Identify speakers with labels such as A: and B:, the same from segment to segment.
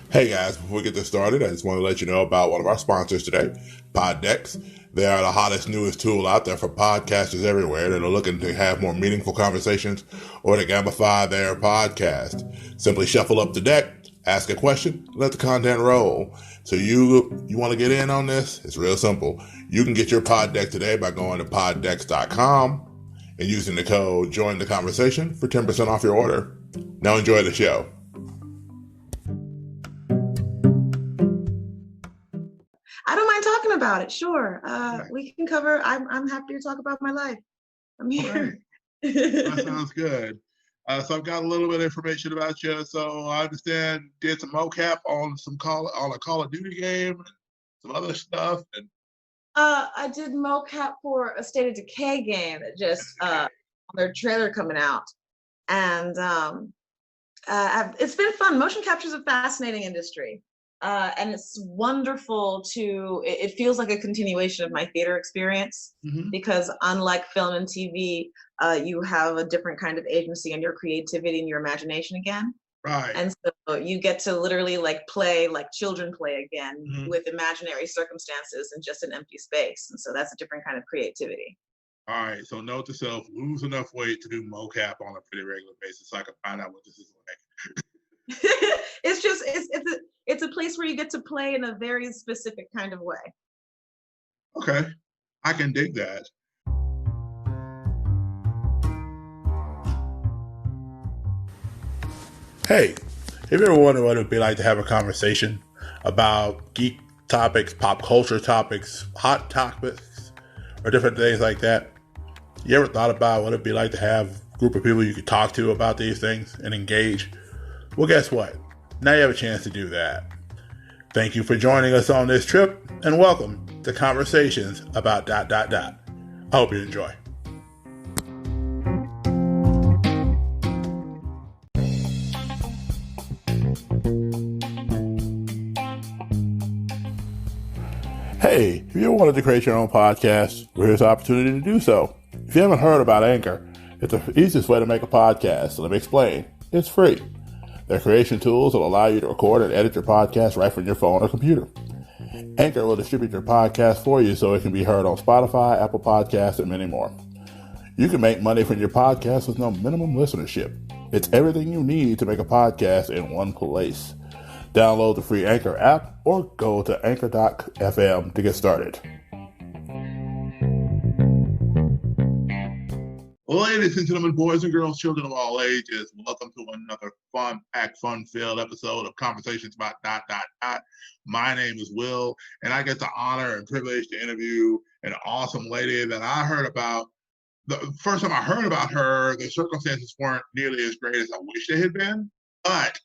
A: Hey guys, before we get this started, I just want to let you know about one of our sponsors today, Poddex. They are the hottest, newest tool out there for podcasters everywhere that are looking to have more meaningful conversations or to gamify their podcast. Simply shuffle up the deck, ask a question, let the content roll. So you want to get in on this? It's real simple. You can get your pod deck today by going to poddex.com and using the code join the conversation for 10% off your order. Now enjoy the show.
B: I don't mind talking about it. Sure. We can cover. I'm happy to talk about my life. I'm here.
A: That sounds good. So I've got a little bit of information about you. So I understand did some mocap on a Call of Duty game, and some other stuff, and
B: I did mocap for a State of Decay game that just their trailer coming out, and it's been fun. Motion capture is a fascinating industry, and it's wonderful to. It feels like a continuation of my theater experience because, unlike film and TV, you have a different kind of agency and your creativity and your imagination again.
A: right.
B: And so you get to literally like play like children play again with imaginary circumstances and just an empty space. And so that's a different kind of creativity.
A: All right. So note to self: lose enough weight to do mocap on a pretty regular basis, so I can find out what this is like.
B: It's just it's a place where you get to play in a very specific kind of way.
A: Okay, I can dig that. Hey, have you ever wondered what it would be like to have a conversation about geek topics, pop culture topics, hot topics, or different things like that? You ever thought about what it'd be like to have a group of people you could talk to about these things and engage? Well, guess what? Now you have a chance to do that. Thank you for joining us on this trip, and welcome to Conversations about ... I hope you enjoy. Hey, if you ever wanted to create your own podcast, well, here's an opportunity to do so. If you haven't heard about Anchor, it's the easiest way to make a podcast. So let me explain. It's free. Their creation tools will allow you to record and edit your podcast right from your phone or computer. Anchor will distribute your podcast for you so it can be heard on Spotify, Apple Podcasts, and many more. You can make money from your podcast with no minimum listenership. It's everything you need to make a podcast in one place. Download the free Anchor app or go to anchor.fm to get started. Ladies and gentlemen, boys and girls, children of all ages, welcome to another fun-packed, fun-filled episode of Conversations about ... My name is Will, and I get the honor and privilege to interview an awesome lady that I heard about. The first time I heard about her, the circumstances weren't nearly as great as I wish they had been, but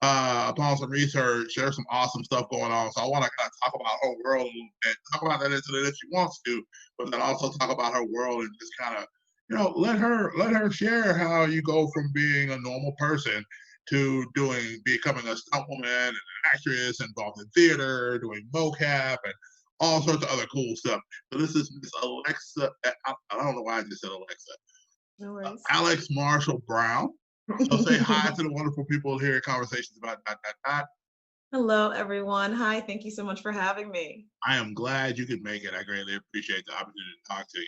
A: upon some research, there's some awesome stuff going on. So I want to kind of talk about her world a little bit, talk about that incident if she wants to, but then also talk about her world and just kind of, let her share how you go from being a normal person to becoming a stuntwoman and an actress involved in theater, doing mocap and all sorts of other cool stuff. So this is Miss Alexa. I don't know why I just said Alexa.
B: No worries.
A: Alex Marshall Brown. So say hi to the wonderful people here at Conversations about ...
B: Hello, everyone. Hi, thank you so much for having me.
A: I am glad you could make it. I greatly appreciate the opportunity to talk to you.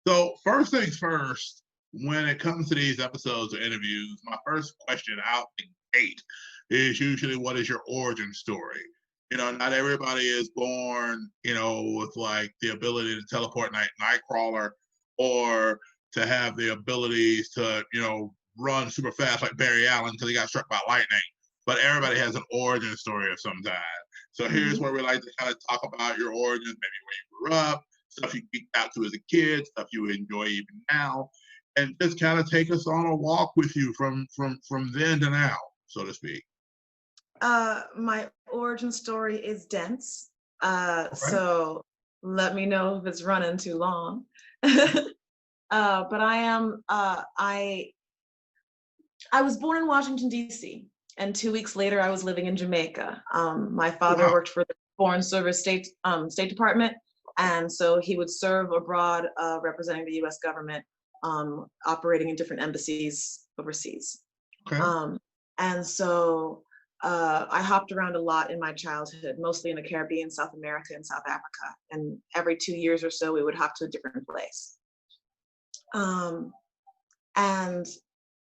A: So first things first, when it comes to these episodes or interviews, my first question out the gate is usually, what is your origin story? Not everybody is born, with like the ability to teleport Nightcrawler or to have the abilities to, run super fast like Barry Allen because he got struck by lightning. But everybody has an origin story of some kind. So here's where we like to kind of talk about your origins, maybe where you grew up, stuff you geeked out to as a kid, stuff you enjoy even now, and just kind of take us on a walk with you from then to now, so to speak.
B: My origin story is dense. So let me know if it's running too long. But I was born in Washington, D.C., and 2 weeks later I was living in Jamaica. My father worked for the Foreign Service State Department, and so he would serve abroad representing the U.S. government, operating in different embassies overseas.
A: Okay.
B: And so I hopped around a lot in my childhood, mostly in the Caribbean, South America, and South Africa. And every 2 years or so, we would hop to a different place. And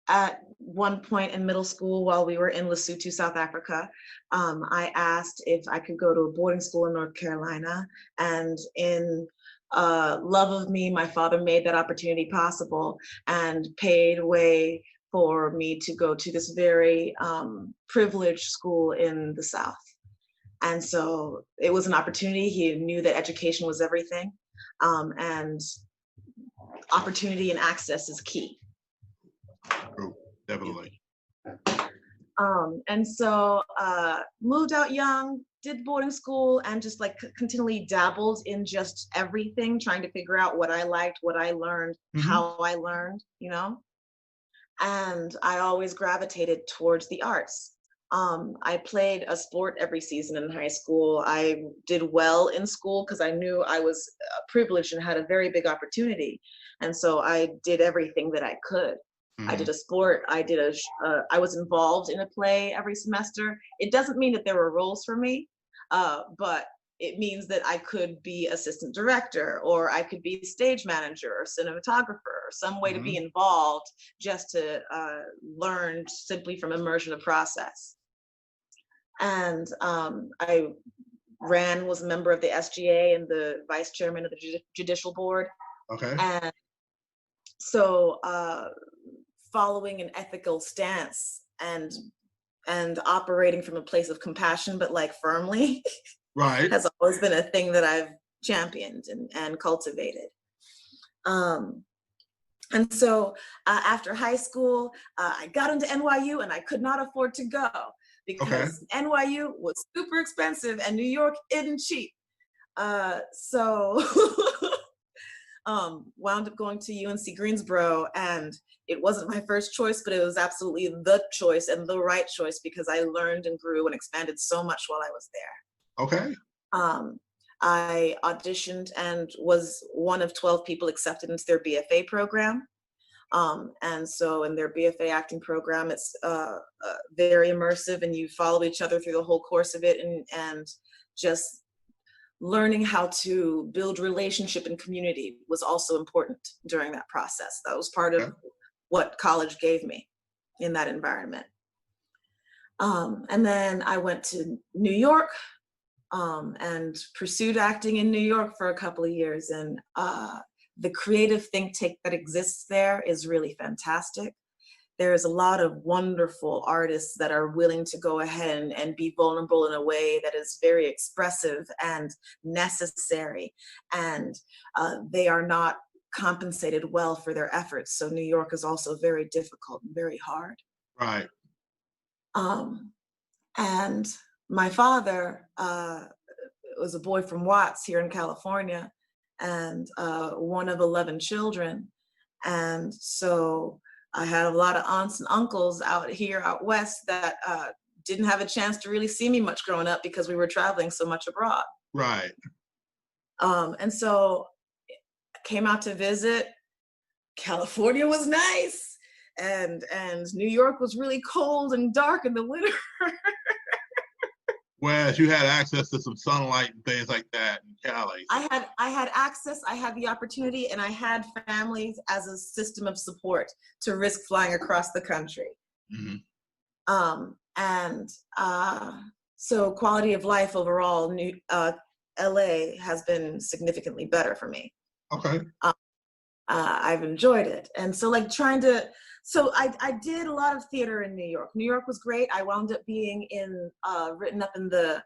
B: at one point in middle school, while we were in Lesotho, South Africa, I asked if I could go to a boarding school in North Carolina. And in love of me, my father made that opportunity possible and paid way for me to go to this very privileged school in the South. And so it was an opportunity. He knew that education was everything, and opportunity and access is key.
A: True, definitely.
B: And so moved out young, did boarding school, and just like continually dabbled in just everything, trying to figure out what I liked, what I learned, how I learned, you know? And I always gravitated towards the arts. I played a sport every season in high school. I did well in school because I knew I was privileged and had a very big opportunity. And so I did everything that I could. I did a sport. I was involved in a play every semester. It doesn't mean that there were roles for me, but it means that I could be assistant director, or I could be stage manager or cinematographer, or some way to be involved just to learn simply from immersion of process. And I was a member of the SGA and the vice chairman of the judicial board.
A: Okay.
B: And so following an ethical stance and operating from a place of compassion, but like firmly,
A: right,
B: has always been a thing that I've championed and cultivated. And so after high school, I got into NYU and I could not afford to go because NYU was super expensive and New York isn't cheap. So wound up going to UNC Greensboro, and it wasn't my first choice, but it was absolutely the choice and the right choice because I learned and grew and expanded so much while I was there.
A: Okay.
B: I auditioned and was one of 12 people accepted into their BFA program. And so in their BFA acting program, it's very immersive, and you follow each other through the whole course of it, and just learning how to build relationship and community was also important during that process. That was part of what college gave me in that environment. And then I went to New York and pursued acting in New York for a couple of years. And the creative think tank that exists there is really fantastic. There's a lot of wonderful artists that are willing to go ahead and be vulnerable in a way that is very expressive and necessary. And they are not compensated well for their efforts. So New York is also very difficult and very hard.
A: Right.
B: And my father was a boy from Watts here in California, and one of 11 children. And so I had a lot of aunts and uncles out west that didn't have a chance to really see me much growing up because we were traveling so much abroad.
A: Right.
B: And so I came out to visit. California was nice, and New York was really cold and dark in the winter.
A: Whereas you had access to some sunlight and things like that in Cali.
B: I had access, I had the opportunity, and I had families as a system of support to risk flying across the country. So quality of life overall, LA has been significantly better for me.
A: Okay.
B: I've enjoyed it. And so like I did a lot of theater in New York. New York was great. I wound up being written up in the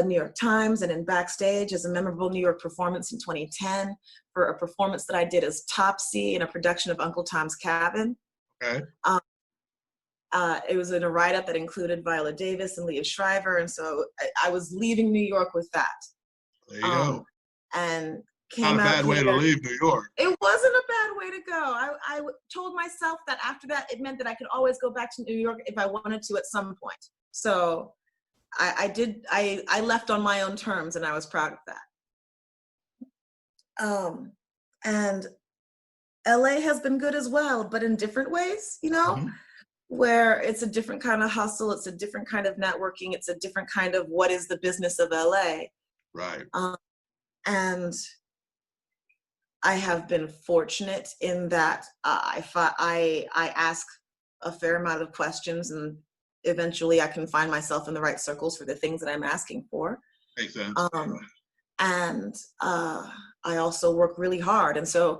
B: New York Times and in Backstage as a memorable New York performance in 2010 for a performance that I did as Topsy in a production of Uncle Tom's Cabin.
A: Okay.
B: It was in a write-up that included Viola Davis and Leah Shriver. And so I was leaving New York with that.
A: There you go.
B: And
A: not a bad way to leave New York.
B: It wasn't a bad way to go. I told myself that after that, it meant that I could always go back to New York if I wanted to at some point. So I did. I left on my own terms, and I was proud of that. And LA has been good as well, but in different ways, you know? where it's a different kind of hustle, it's a different kind of networking, it's a different kind of what is the business of LA.
A: Right.
B: And I have been fortunate in that I ask a fair amount of questions, and eventually I can find myself in the right circles for the things that I'm asking for.
A: Makes sense.
B: And I also work really hard. And so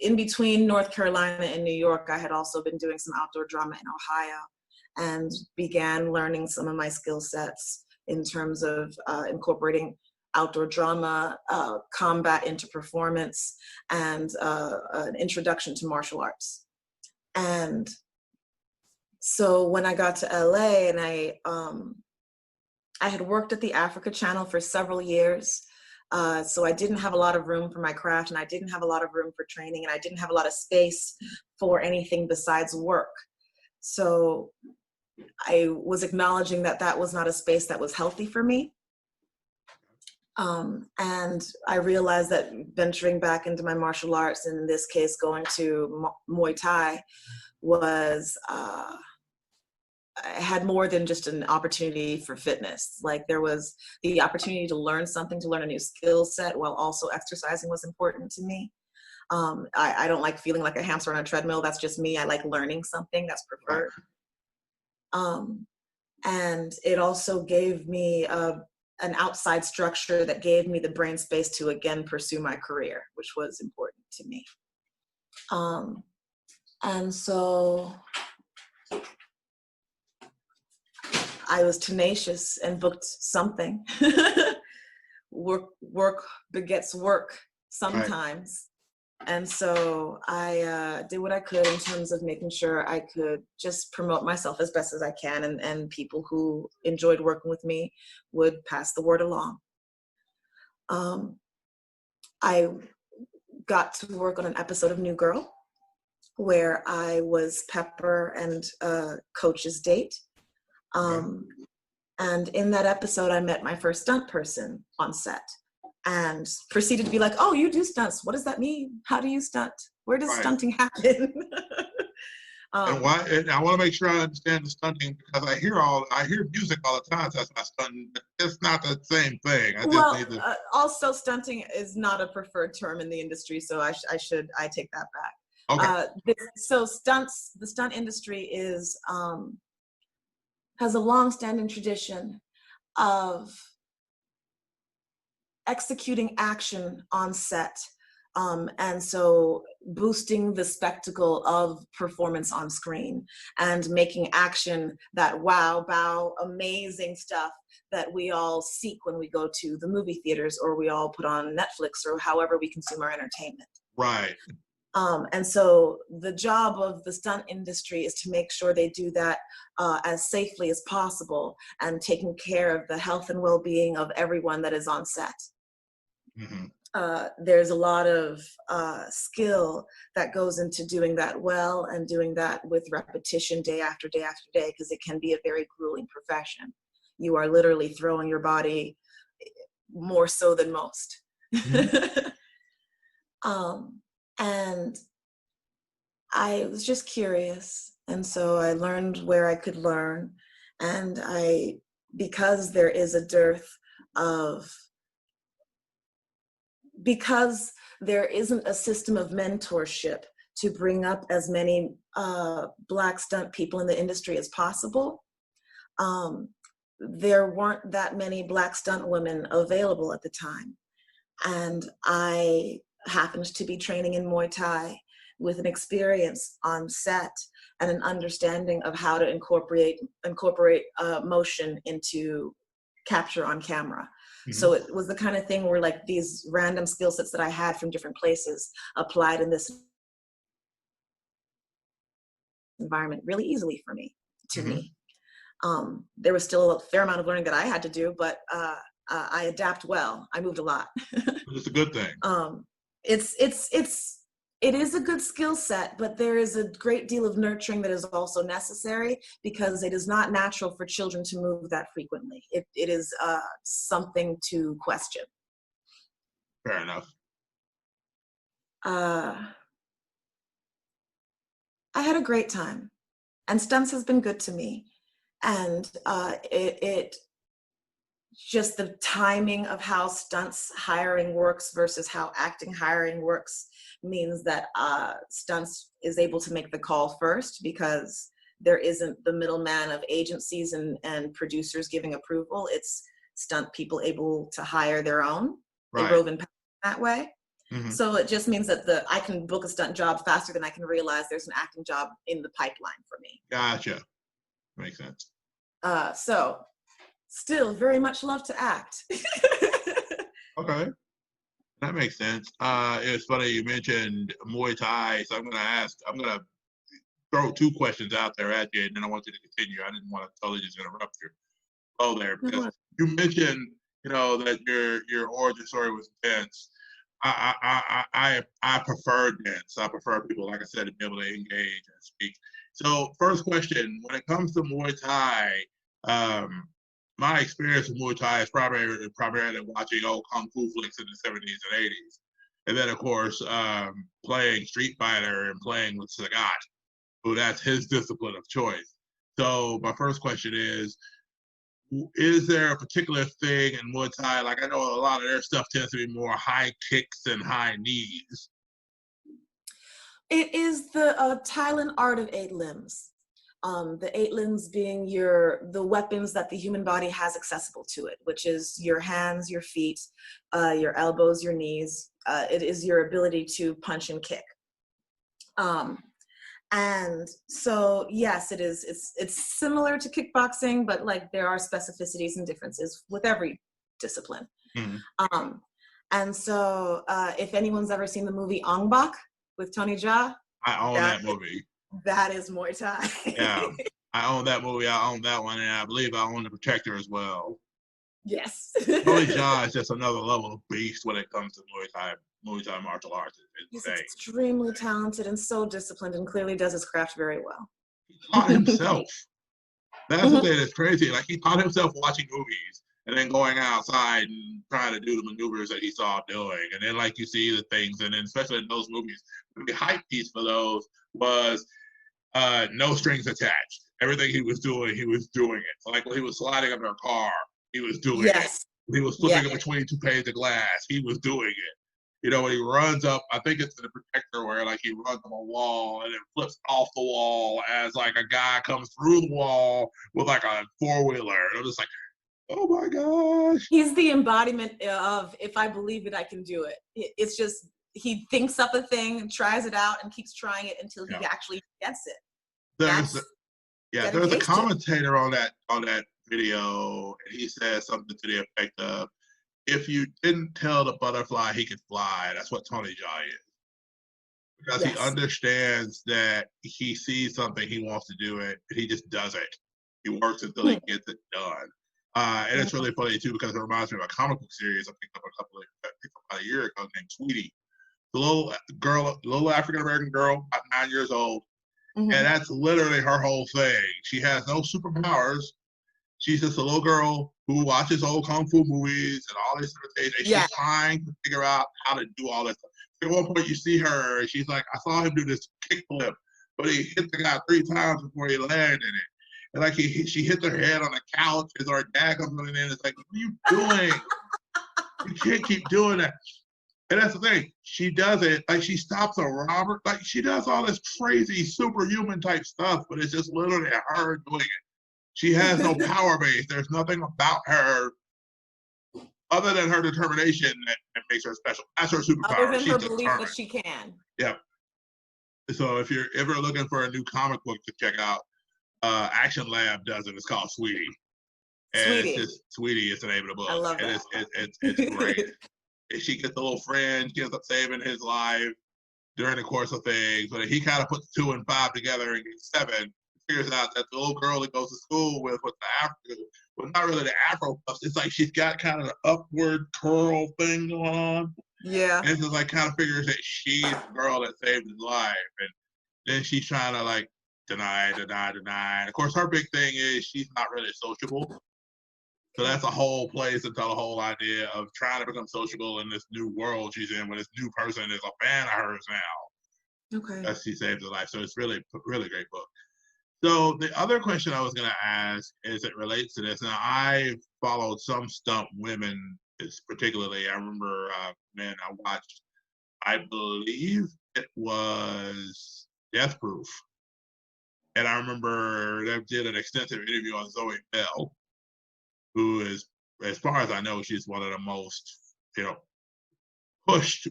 B: in between North Carolina and New York, I had also been doing some outdoor drama in Ohio and began learning some of my skill sets in terms of incorporating outdoor drama, combat into performance, and an introduction to martial arts. And so when I got to LA, and I had worked at the Africa Channel for several years, so I didn't have a lot of room for my craft, and I didn't have a lot of room for training, and I didn't have a lot of space for anything besides work. So I was acknowledging that that was not a space that was healthy for me. And I realized that venturing back into my martial arts, and in this case going to Muay Thai, was I had more than just an opportunity for fitness. Like, there was the opportunity to learn something, to learn a new skill set, while also exercising was important to me. I don't like feeling like a hamster on a treadmill. That's just me. I like learning something that's preferred. And it also gave me an outside structure that gave me the brain space to again pursue my career, which was important to me. And so I was tenacious and booked something. Work begets work sometimes. Right. And so I did what I could in terms of making sure I could just promote myself as best as I can, and people who enjoyed working with me would pass the word along. I got to work on an episode of New Girl where I was Pepper and Coach's date. And in that episode, I met my first stunt person on set and proceeded to be like, oh, you do stunts. What does that mean? How do you stunt? Where does stunting happen?
A: And why? And I want to make sure I understand the stunting, because I hear music all the time. So that's not stunting. It's not the same thing. I just need to...
B: also stunting is not a preferred term in the industry, so I take that back.
A: Okay.
B: So the stunt industry is has a long-standing tradition of executing action on set. And so boosting the spectacle of performance on screen and making action that wow, bow, amazing stuff that we all seek when we go to the movie theaters, or we all put on Netflix, or however we consume our entertainment.
A: Right.
B: And so the job of the stunt industry is to make sure they do that as safely as possible, and taking care of the health and well-being of everyone that is on set. Mm-hmm. There's a lot of skill that goes into doing that well, and doing that with repetition day after day after day, because it can be a very grueling profession. You are literally throwing your body more so than most. Mm-hmm. And I was just curious. And so I learned where I could learn. And because there is a dearth of, because there isn't a system of mentorship to bring up as many Black stunt people in the industry as possible, there weren't that many Black stunt women available at the time. And I happened to be training in Muay Thai with an experience on set and an understanding of how to incorporate motion into capture on camera. Mm-hmm. So it was the kind of thing where, like, these random skill sets that I had from different places applied in this environment really easily for me, mm-hmm. me. There was still a fair amount of learning that I had to do, but I adapt well. I moved a lot.
A: It's a good thing.
B: It is a good skill set, but there is a great deal of nurturing that is also necessary, because it is not natural for children to move that frequently. It is something to question.
A: Fair enough.
B: I had a great time. And stunts has been good to me. And it just the timing of how stunts hiring works versus how acting hiring works means that stunts is able to make the call first because there isn't the middleman of agencies and producers giving approval. It's stunt people able to hire their own. They
A: Right.
B: rove in that way.
A: Mm-hmm.
B: So it just means that I can book a stunt job faster than I can realize there's an acting job in the pipeline for me.
A: Gotcha. Makes sense.
B: So still very much love to act.
A: Okay. That makes sense. It's funny you mentioned Muay Thai, so I'm gonna throw two questions out there at you, and then I want you to continue. I didn't want to totally just interrupt your flow there because you mentioned, that your origin story was dense. I prefer dense. I prefer people, like I said, to be able to engage and speak. So, first question: when it comes to Muay Thai, my experience with Muay Thai is primarily watching old kung fu flicks in the 70s and 80s, and then of course playing Street Fighter and playing with Sagat, who that's his discipline of choice. So my first question is there a particular thing in Muay Thai? Like I know a lot of their stuff tends to be more high kicks and high knees.
B: It is the Thailand art of 8 limbs. The 8 limbs being the weapons that the human body has accessible to it, which is your hands, your feet, your elbows, your knees. It is your ability to punch and kick. And so, yes, it is. It's similar to kickboxing, but like there are specificities and differences with every discipline.
A: Mm-hmm.
B: And so, if anyone's ever seen the movie Ong Bak with Tony Jaa,
A: I own that movie.
B: That is Muay Thai.
A: Yeah, I own that movie. I own that one, and I believe I own The Protector as well.
B: Yes.
A: Tony Jaa is just another level of beast when it comes to Muay Thai martial arts.
B: He's extremely talented and so disciplined and clearly does his craft very well.
A: He taught himself. That's the thing that's crazy. Like he taught himself watching movies and then going outside and trying to do the maneuvers that he saw doing. And then like you see the things, and then especially in those movies, the hype piece for those was no strings attached. Everything he was doing it. So like when he was sliding up in a car, he was doing it. When he was flipping up between 2 panes of glass, he was doing it. When he runs up, I think it's in The Protector where like he runs up a wall and then flips off the wall as like a guy comes through the wall with like a 4-wheeler. And I'm just like, oh my gosh.
B: He's the embodiment of, if I believe it, I can do it. It's just, he thinks up a thing, tries it out, and keeps trying it until he actually gets it.
A: There's a commentator on that video, and he says something to the effect of, if you didn't tell the butterfly he could fly, that's what Tony Jaa is. Because he understands that he sees something, he wants to do it, and he just does it. He works until he gets it done. And it's really funny too, because it reminds me of a comic book series I picked up about a year ago named Sweetie. The little African American girl, about 9 years old. And that's literally her whole thing. She has no superpowers. She's just a little girl who watches old kung fu movies and all these sort of things. And she's trying to figure out how to do all this stuff. At one point, you see her, and she's like, I saw him do this kickflip, but he hit the guy 3 times before he landed it. And like she hits her head on the couch as our dad comes running in. It's like, what are you doing? You can't keep doing that. And that's the thing. She does it, like she stops a robber. Like she does all this crazy superhuman type stuff, but it's just literally her doing it. She has no power base. There's nothing about her other than her determination that makes her special. That's her superpower.
B: Other than her belief that she can.
A: Yep. So if you're ever looking for a new comic book to check out, Action Lab does it. It's called Sweetie. And Sweetie. It's just Sweetie is the name of the book.
B: I love
A: and
B: that.
A: It's great. And she gets a little friend. She ends up saving his life during the course of things. But he kind of puts 2 and 5 together and gets 7. Figures out that the little girl that goes to school with the afro, well, not really the afro puffs. It's like she's got kind of an upward curl thing going on.
B: Yeah.
A: And it's just like kind of figures that she's the girl that saved his life. And then she's trying to like deny. And of course, her big thing is she's not really sociable. So that's a whole place into the whole idea of trying to become sociable in this new world she's in, when this new person is a fan of hers now.
B: Okay.
A: That she saved her life. So it's really, really great book. So the other question I was going to ask is it relates to this. Now I followed some stunt women, particularly. I remember man, I watched. I believe it was Death Proof, and I remember they did an extensive interview on Zoe Bell, who is, as far as I know, she's one of the most, pushed,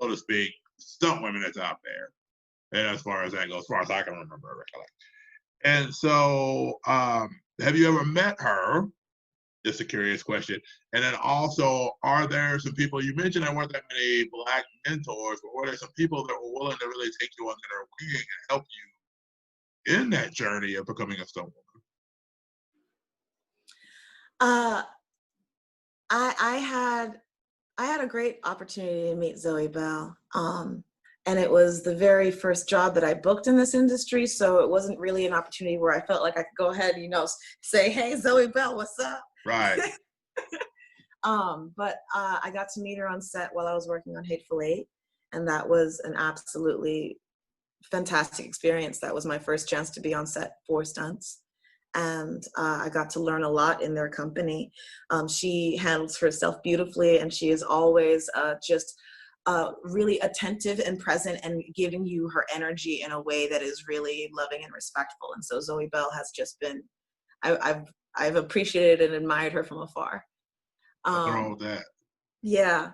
A: so to speak, stunt women that's out there. And as far as that goes, as far as I can remember, recollect. And so, have you ever met her? Just a curious question. And then also, are there some people, you mentioned there weren't that many Black mentors, but were there some people that were willing to really take you under their wing and help you in that journey of becoming a stunt woman?
B: I had a great opportunity to meet Zoe Bell. And it was the very first job that I booked in this industry. So it wasn't really an opportunity where I felt like I could go ahead, say, hey, Zoe Bell, what's up?
A: Right.
B: But I got to meet her on set while I was working on Hateful Eight. And that was an absolutely fantastic experience. That was my first chance to be on set for stunts. And I got to learn a lot in their company. She handles herself beautifully, and she is always just really attentive and present and giving you her energy in a way that is really loving and respectful. And so Zoe Bell has just been, I've appreciated and admired her from afar.
A: What's wrong with that?
B: Yeah.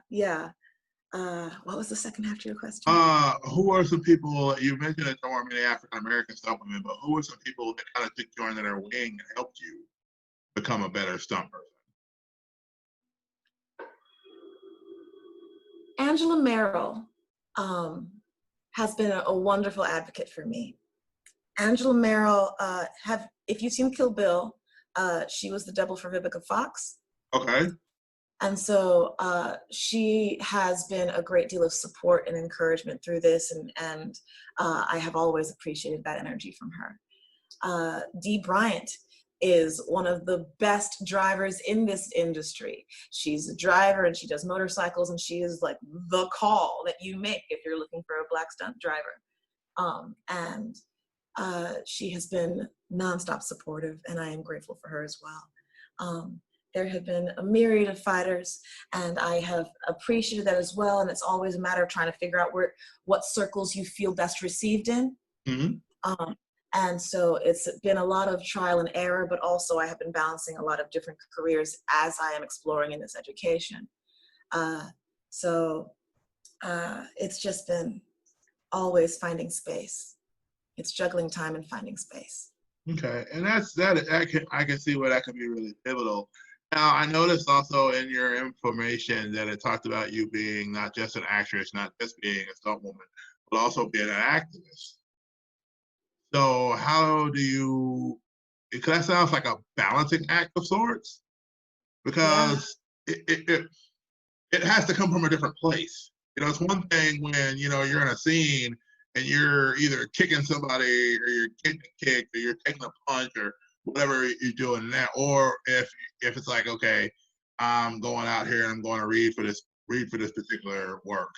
B: What was the second half to your question?
A: Who are some people, you mentioned that there weren't many African American stunt women, but who are some people that kind of took you under their wing and helped you become a better stunt person?
B: Angela Merrill has been a wonderful advocate for me. Angela Merrill, if you've seen Kill Bill, she was the double for Vivica Fox.
A: Okay.
B: And so she has been a great deal of support and encouragement through this, and I have always appreciated that energy from her. Dee Bryant is one of the best drivers in this industry. She's a driver and she does motorcycles, and she is like the call that you make if you're looking for a Black stunt driver. And she has been nonstop supportive, and I am grateful for her as well. There have been a myriad of fighters, and I have appreciated that as well. And it's always a matter of trying to figure out what circles you feel best received in.
A: Mm-hmm.
B: And so it's been a lot of trial and error, but also I have been balancing a lot of different careers as I am exploring in this education. So it's just been always finding space. It's juggling time and finding space.
A: Okay, and I can see where that can be really pivotal. Now, I noticed also in your information that it talked about you being not just an actress, not just being a stunt woman, but also being an activist. So how do you, because that sounds like a balancing act of sorts, because it has to come from a different place. It's one thing when, you're in a scene and you're either kicking somebody or you're getting kicked or you're taking a punch or whatever you're doing that, or if it's like, okay, I'm going out here and I'm going to read for this particular work,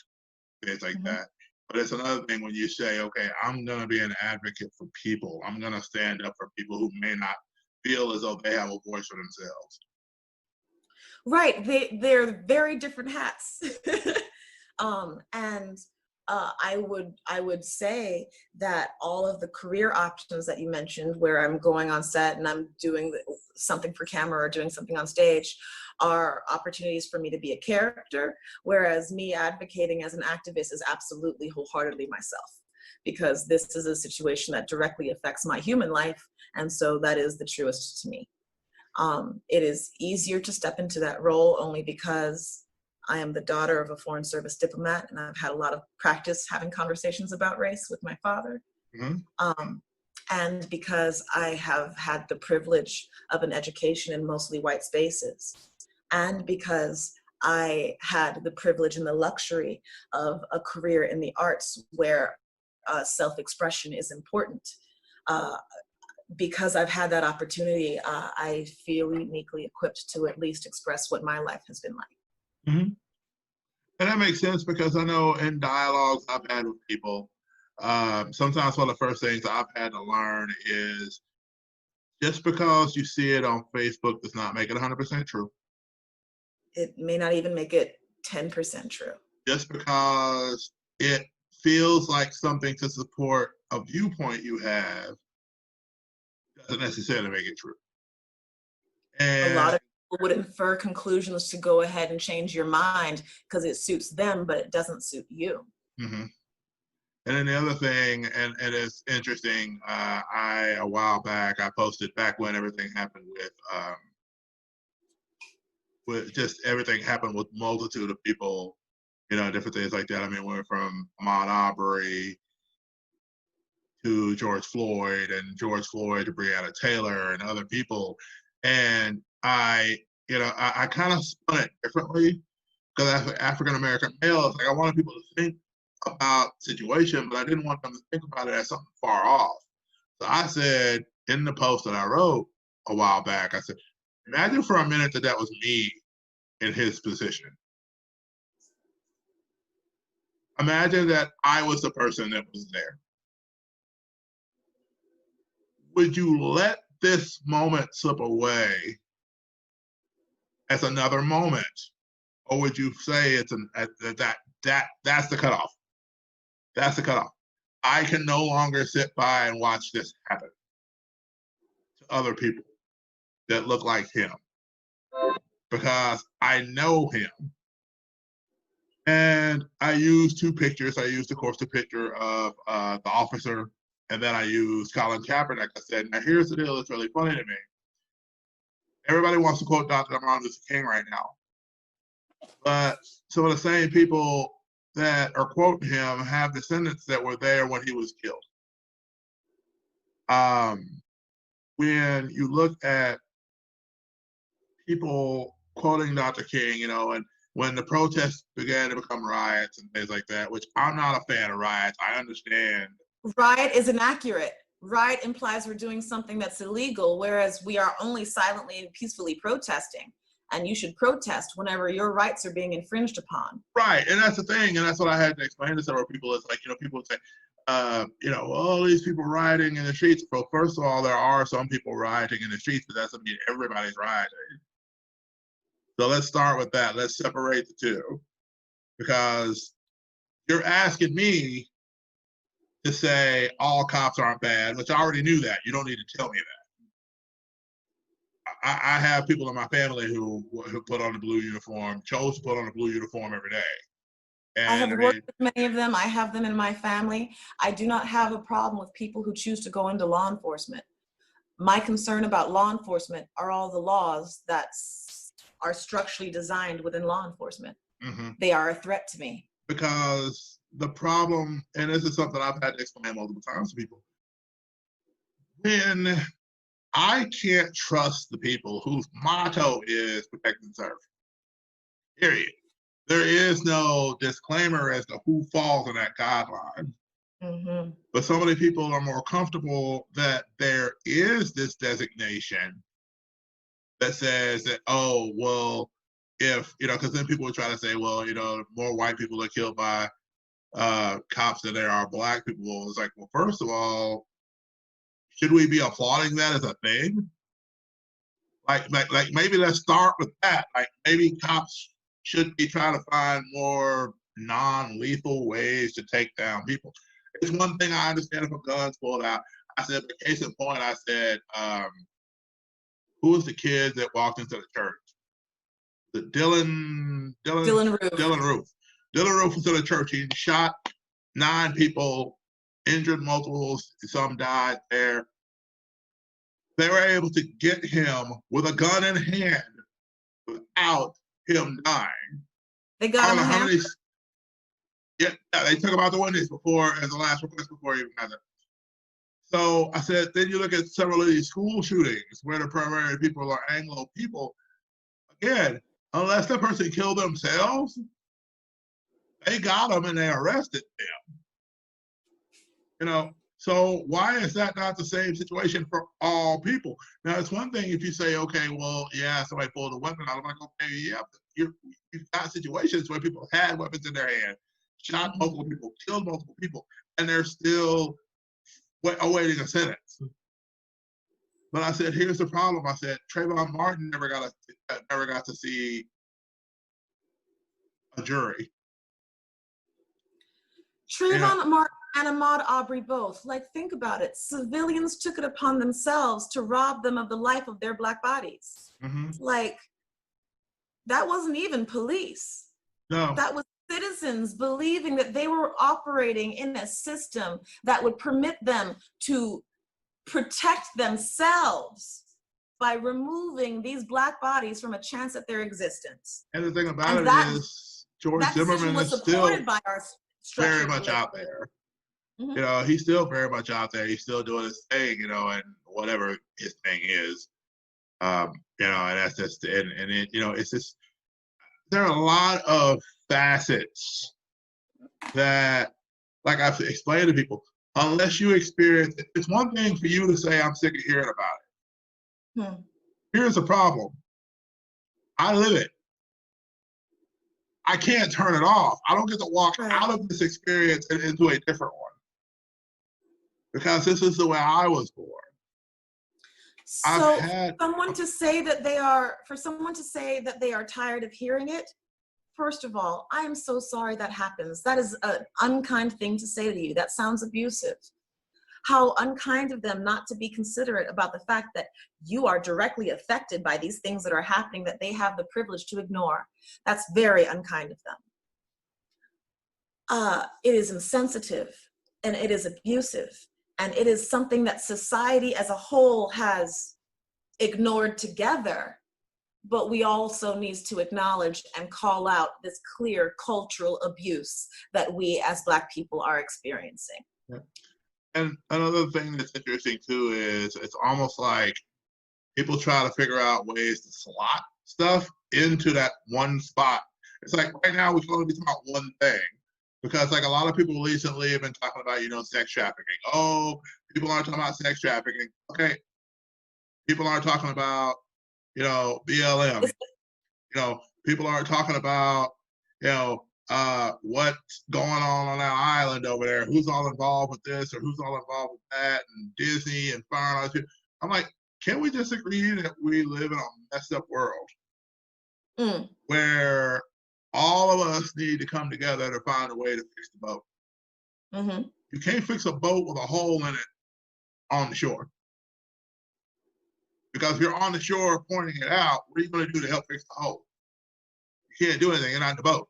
A: things like that. But it's another thing when you say, okay, I'm going to be an advocate for people. I'm going to stand up for people who may not feel as though they have a voice for themselves.
B: Right, they're very different hats. And I would say that all of the career options that you mentioned, where I'm going on set and I'm doing something for camera or doing something on stage, are opportunities for me to be a character, whereas me advocating as an activist is absolutely wholeheartedly myself, because this is a situation that directly affects my human life, and so that is the truest to me. It is easier to step into that role only because I am the daughter of a Foreign Service diplomat, and I've had a lot of practice having conversations about race with my father. And because I have had the privilege of an education in mostly white spaces, and because I had the privilege and the luxury of a career in the arts where self-expression is important. Because I've had that opportunity, I feel uniquely equipped to at least express what my life has been like.
A: And that makes sense, because I know in dialogues I've had with people, Sometimes one of the first things I've had to learn is just because you see it on Facebook does not make it 100% true.
B: It may not even make it 10% true.
A: Just because it feels like something to support a viewpoint you have doesn't necessarily make it true.
B: A
A: And
B: lot of people would infer conclusions to go ahead and change your mind because it suits them, but it doesn't suit you.
A: mm-hmm. And then the other thing, and it's interesting, a while back, I posted back when everything happened with just everything happened with multitude of people, you know, different things like that. I mean, we went from Ahmaud Arbery to George Floyd, and George Floyd to Breonna Taylor and other people. And I kind of spun it differently because as an African-American male, it's like I wanted people to think about the situation, but I didn't want them to think about it as something far off. So I said in the post that I wrote a while back, I said, imagine for a minute that was me in his position. Imagine that I was the person that was there. Would you let this moment slip away as another moment, or would you say it's that's the cutoff? That's the cutoff. I can no longer sit by and watch this happen to other people that look like him because I know him. And I used two pictures. I used, of course, the picture of the officer, and then I used Colin Kaepernick. I said, now here's the deal that's really funny to me. Everybody wants to quote Dr. Martin Luther King right now. But some of the same people that are quoting him have descendants that were there when he was killed. When you look at people quoting Dr. King, you know, and when the protests began to become riots and things like that, which I'm not a fan of riots, I understand.
B: Riot is inaccurate. Riot implies we're doing something that's illegal, whereas we are only silently and peacefully protesting. And you should protest whenever your rights are being infringed upon.
A: Right, and that's the thing, and that's what I had to explain to several people. It's like, you know, people would say, you know, all these people rioting in the streets. Well, first of all, there are some people rioting in the streets, but that doesn't mean everybody's rioting. So let's start with that. Let's separate the two, because you're asking me to say all cops aren't bad, which I already knew that. You don't need to tell me that. I have people in my family who put on the blue uniform, chose to put on the blue uniform every day. And
B: I have worked with many of them. I have them in my family. I do not have a problem with people who choose to go into law enforcement. My concern about law enforcement are all the laws that are structurally designed within law enforcement. Mm-hmm. They are a threat to me.
A: Because the problem, and this is something I've had to explain multiple times to people, when I can't trust the people whose motto is protect and serve, period. There is no disclaimer as to who falls in that guideline. Mm-hmm. But so many people are more comfortable that there is this designation that says that, oh, well, if, you know, because then people would try to say, well, you know, more white people are killed by cops than there are black people. It's like, well, first of all, should we be applauding that as a thing? Like maybe let's start with that. Like maybe cops should be trying to find more non-lethal ways to take down people. It's one thing I understand if a gun's pulled out. I said, but case in point, I said, who was the kid that walked into the church? The Dylan Roof. Dylan Roof was in the church. He shot 9 people, injured multiple, some died there. They were able to get him with a gun in hand without him dying.
B: They got him how many.
A: Yeah, they took him out the windows before, as the last request before he even had it. So I said, then you look at several of these school shootings where the primary people are Anglo people. Again, unless the person killed themselves, they got them and they arrested them. You know, so why is that not the same situation for all people? Now, it's one thing if you say, okay, well, yeah, somebody pulled a weapon out. I'm like, okay, yeah, you've got situations where people had weapons in their hand, shot multiple people, killed multiple people. and they're still awaiting a sentence. But I said, here's the problem. I said, Trayvon Martin never got to see a jury.
B: Trayvon Martin and Ahmaud Arbery both. Like, think about it. Civilians took it upon themselves to rob them of the life of their Black bodies.
A: Mm-hmm.
B: Like, that wasn't even police.
A: No.
B: That was citizens believing that they were operating in a system that would permit them to protect themselves by removing these Black bodies from a chance at their existence.
A: And the thing about it is, George Zimmerman is still very much out there.
B: Mm-hmm.
A: You know, he's still very much out there. He's still doing his thing, you know, and whatever his thing is. You know, and that's just, and it, you know, it's just, there are a lot of facets that, like I've explained to people, unless you experience it, it's one thing for you to say, I'm sick of hearing about it. Here's the problem. I live it. I can't turn it off. I don't get to walk out of this experience and into a different one. Because this is the way I was born.
B: So for someone to say that they are tired of hearing it, first of all, I am so sorry that happens. That is an unkind thing to say to you. That sounds abusive. How unkind of them not to be considerate about the fact that you are directly affected by these things that are happening that they have the privilege to ignore. That's very unkind of them. It is insensitive and it is abusive. And it is something that society as a whole has ignored together, but we also need to acknowledge and call out this clear cultural abuse that we as Black people are experiencing.
A: Yeah. And another thing that's interesting too is it's almost like people try to figure out ways to slot stuff into that one spot. It's like right now we can only be talking about one thing. Because like a lot of people recently have been talking about, you know, sex trafficking. Oh, people aren't talking about sex trafficking. Okay. People aren't talking about, you know, BLM. You know, people aren't talking about, you know, what's going on that island over there. Who's all involved with this or who's all involved with that, and Disney and fire. I'm like, can we just agree that we live in a messed up world where all of us need to come together to find a way to fix the boat. You can't fix a boat with a hole in it on the shore. Because if you're on the shore pointing it out, what are you going to do to help fix the hole? You can't do anything, you're not in the boat.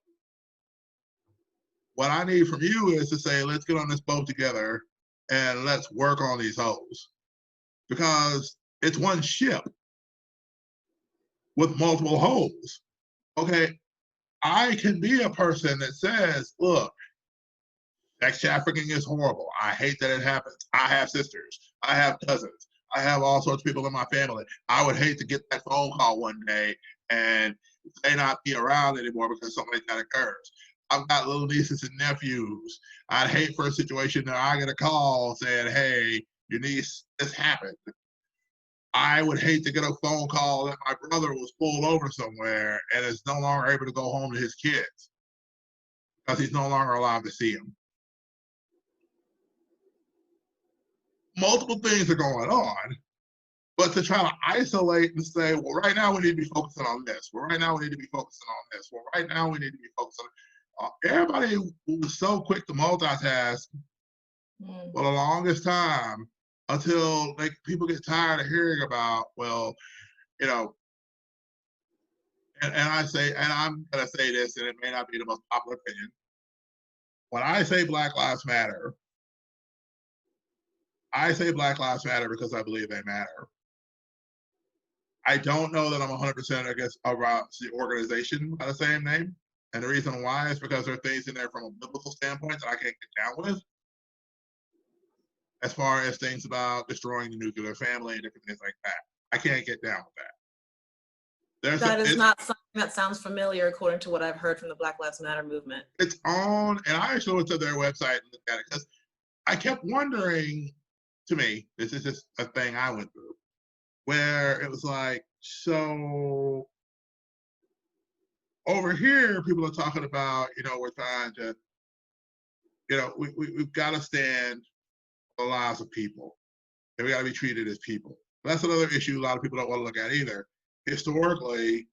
A: What I need from you is to say, let's get on this boat together and let's work on these holes. Because it's one ship with multiple holes. Okay, I can be a person that says, look, sex trafficking is horrible. I hate that it happens. I have sisters. I have cousins. I have all sorts of people in my family. I would hate to get that phone call one day and they not be around anymore because something like that occurs. I've got little nieces and nephews. I'd hate for a situation that I get a call saying, hey, your niece, this happened. I would hate to get a phone call that my brother was pulled over somewhere and is no longer able to go home to his kids because he's no longer allowed to see them. Multiple things are going on, but to try to isolate and say, well, right now we need to be focusing on this. Well, right now we need to be focusing on this. Well, right now we need to be focusing on everybody was so quick to multitask for the longest time until like people get tired of hearing about, well, you know, and I say, and I'm gonna say this, and it may not be the most popular opinion. When I say Black Lives Matter, I say Black Lives Matter because I believe they matter. I don't know that I'm 100% against the organization by the same name. And the reason why is because there are things in there from a biblical standpoint that I can't get down with. As far as things about destroying the nuclear family and different things like that. I can't get down with that.
B: That is not something that sounds familiar according to what I've heard from the Black Lives Matter movement.
A: It's on, and I actually went to their website and looked at it because I kept wondering, to me, this is just a thing I went through, where it was like, so over here, people are talking about, you know, we're trying to we've got to stand for the lives of people, and we got to be treated as people. That's another issue a lot of people don't want to look at either. Historically,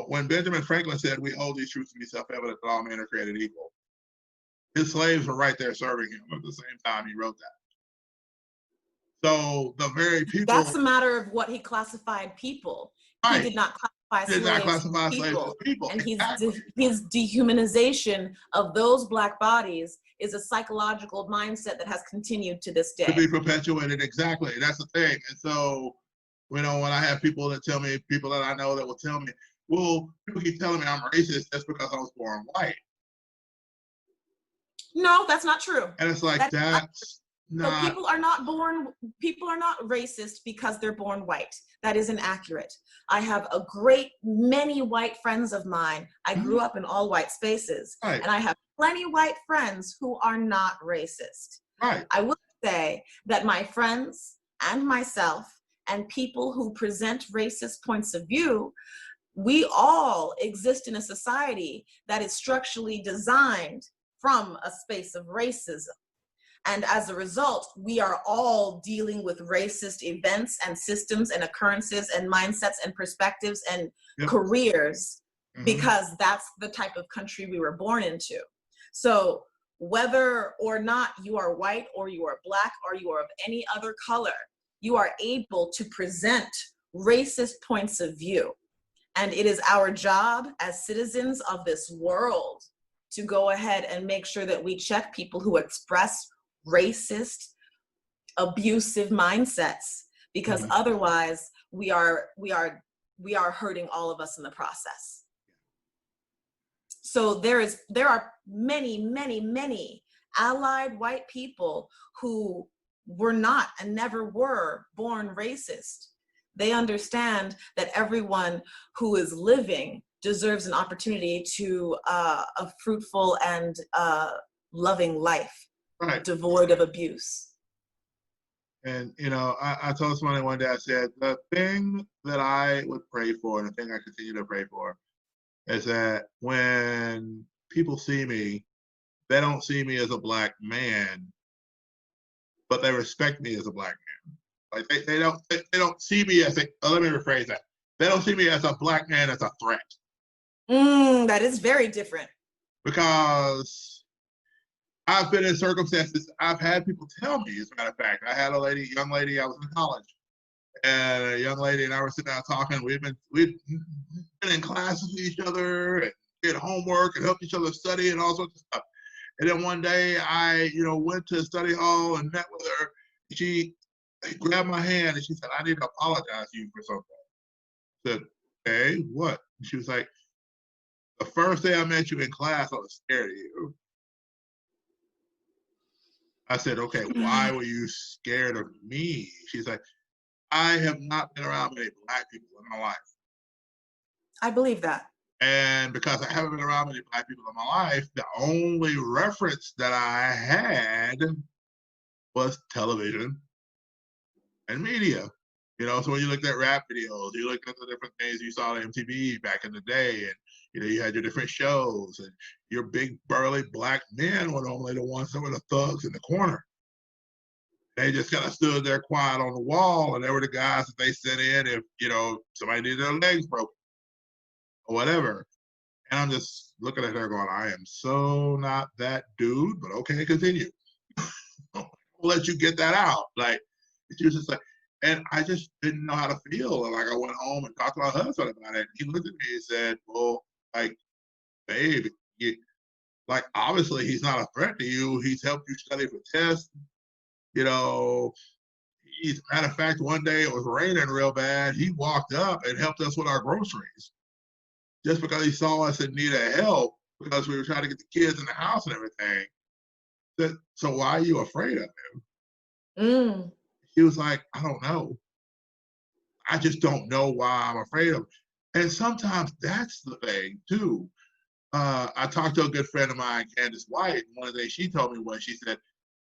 A: when Benjamin Franklin said, "We hold these truths to be self-evident that all men are created equal," his slaves were right there serving him at the same time he wrote that. So the very people.
B: That's a matter of what he classified people.
A: Right.
B: He did not classify slaves as people. And exactly. His dehumanization of those Black bodies is a psychological mindset that has continued to this day.
A: To be perpetuated, exactly. That's the thing. And so, when I have people that I know that will tell me, well, people keep telling me I'm racist just because I was born white.
B: No, that's not true.
A: And it's like, that's not.
B: So people are not racist because they're born white. That is inaccurate. I have many white friends of mine. I grew up in all white spaces.
A: Right.
B: And I have plenty white friends who are not racist.
A: Right.
B: I will say that my friends and myself and people who present racist points of view, we all exist in a society that is structurally designed from a space of racism. And as a result, we are all dealing with racist events and systems and occurrences and mindsets and perspectives and careers, because that's the type of country we were born into. So whether or not you are white or you are Black or you are of any other color, you are able to present racist points of view. And it is our job as citizens of this world to go ahead and make sure that we check people who express racist, abusive mindsets, because otherwise we are hurting all of us in the process. So there are many allied white people who were not and never were born racist. They understand that everyone who is living deserves an opportunity to a fruitful and loving life. Right. Devoid of abuse.
A: And, I told somebody one day, I said, the thing that I would pray for, and the thing I continue to pray for, is that when people see me, they don't see me as a Black man, but they respect me as a Black man. Like they don't see me as let me rephrase that. They don't see me as a Black man as a threat.
B: That is very different.
A: Because I've been in circumstances, I've had people tell me, as a matter of fact, I had a young lady, I was in college, and a young lady and I were sitting down talking. We'd been in classes with each other and did homework and helped each other study and all sorts of stuff. And then one day I, went to the study hall and met with her. She grabbed my hand and she said, "I need to apologize to you for something." I said, "Hey, what?" And she was like, "The first day I met you in class, I was scared of you." I said, "Okay, why were you scared of me?" She's like, "I have not been around many Black people in my life."
B: I believe that.
A: And because I haven't been around many Black people in my life, the only reference that I had was television and media. So when you looked at rap videos, you looked at the different things you saw on MTV back in the day, and you had your different shows, and your big burly Black men were normally the ones that were the thugs in the corner. They just kind of stood there quiet on the wall, and they were the guys that they sent in if somebody needed their legs broken or whatever. And I'm just looking at her going, I am so not that dude, but okay, continue. I'll let you get that out. Like, she was just like, and I just didn't know how to feel. And like, I went home and talked to my husband about it. He looked at me and said, "Well, like, babe, obviously he's not a threat to you. He's helped you study for tests. He's, matter of fact, one day it was raining real bad. He walked up and helped us with our groceries just because he saw us in need of help because we were trying to get the kids in the house and everything. So why are you afraid of him?" He was like, "I don't know. I just don't know why I'm afraid of him." And sometimes that's the thing too. I talked to a good friend of mine, Candace White, and one of the things she told me was, she said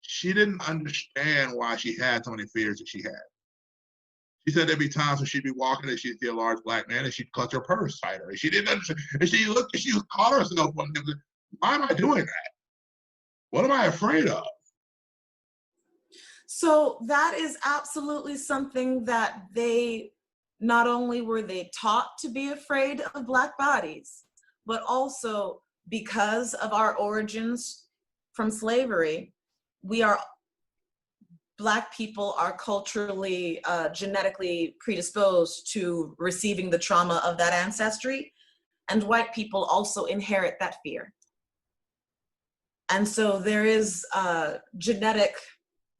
A: she didn't understand why she had so many fears that she had. She said there'd be times when she'd be walking and she'd see a large Black man and she'd clutch her purse tighter. And she didn't understand. And she looked and she caught herself one day, "Why am I doing that?" What am I afraid of?
B: So that is absolutely something that they, not only were they taught to be afraid of Black bodies, but also because of our origins from slavery, Black people are culturally, genetically predisposed to receiving the trauma of that ancestry, and white people also inherit that fear. And so there is genetic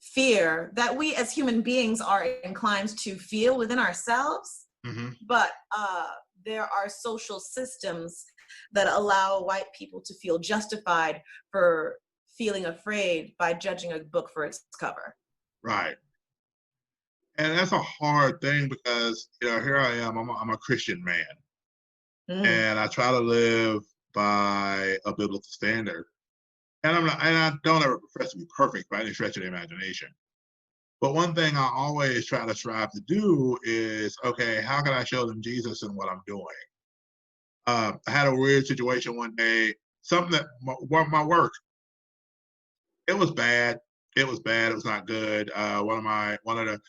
B: fear that we as human beings are inclined to feel within ourselves, but there are social systems that allow white people to feel justified for feeling afraid by judging a book for its cover.
A: Right. And that's a hard thing because, here I am, I'm a Christian man. And I try to live by a biblical standard. And I don't ever profess to be perfect by any stretch of the imagination. But one thing I always try to strive to do is, okay, how can I show them Jesus in what I'm doing? I had a weird situation one day, something that my work, it was bad. It was bad. It was not good. One of the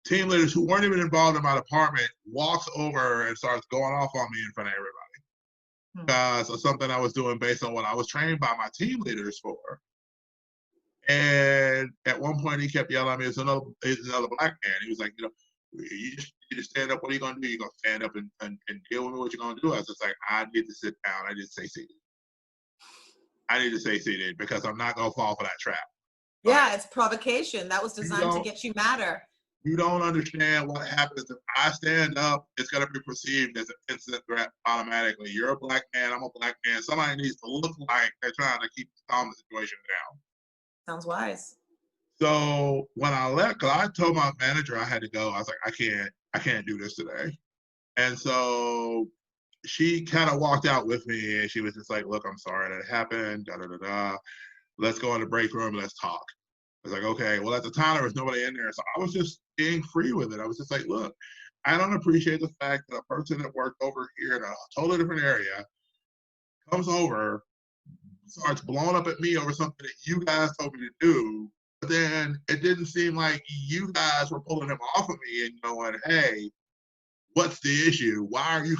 A: team leaders who weren't even involved in my department walks over and starts going off on me in front of everybody because of something I was doing based on what I was trained by my team leaders for. And at one point, he kept yelling at me. It's another Black man. He was like, you just stand up. What are you going to do? You're going to stand up and deal with me. What you're going to do? I was just like, I need to sit down. I need to stay seated. I need to stay seated because I'm not going to fall for that trap.
B: Yeah, it's provocation. That was designed to get you madder.
A: You don't understand what happens if I stand up. It's going to be perceived as an instant threat automatically. You're a Black man. I'm a Black man. Somebody needs to look like they're trying to calm the situation down.
B: Sounds wise.
A: So when I left, because I told my manager I had to go, I was like, I can't do this today. And so she kind of walked out with me and she was just like, look, I'm sorry that it happened. Da, da, da, da. Let's go in the break room. Let's talk. I was like, okay. Well, at the time, there was nobody in there. So I was just being free with it. I was just like, look, I don't appreciate the fact that a person that worked over here in a totally different area comes over, starts blowing up at me over something that you guys told me to do. But then it didn't seem like you guys were pulling him off of me and going, hey, what's the issue? Why are you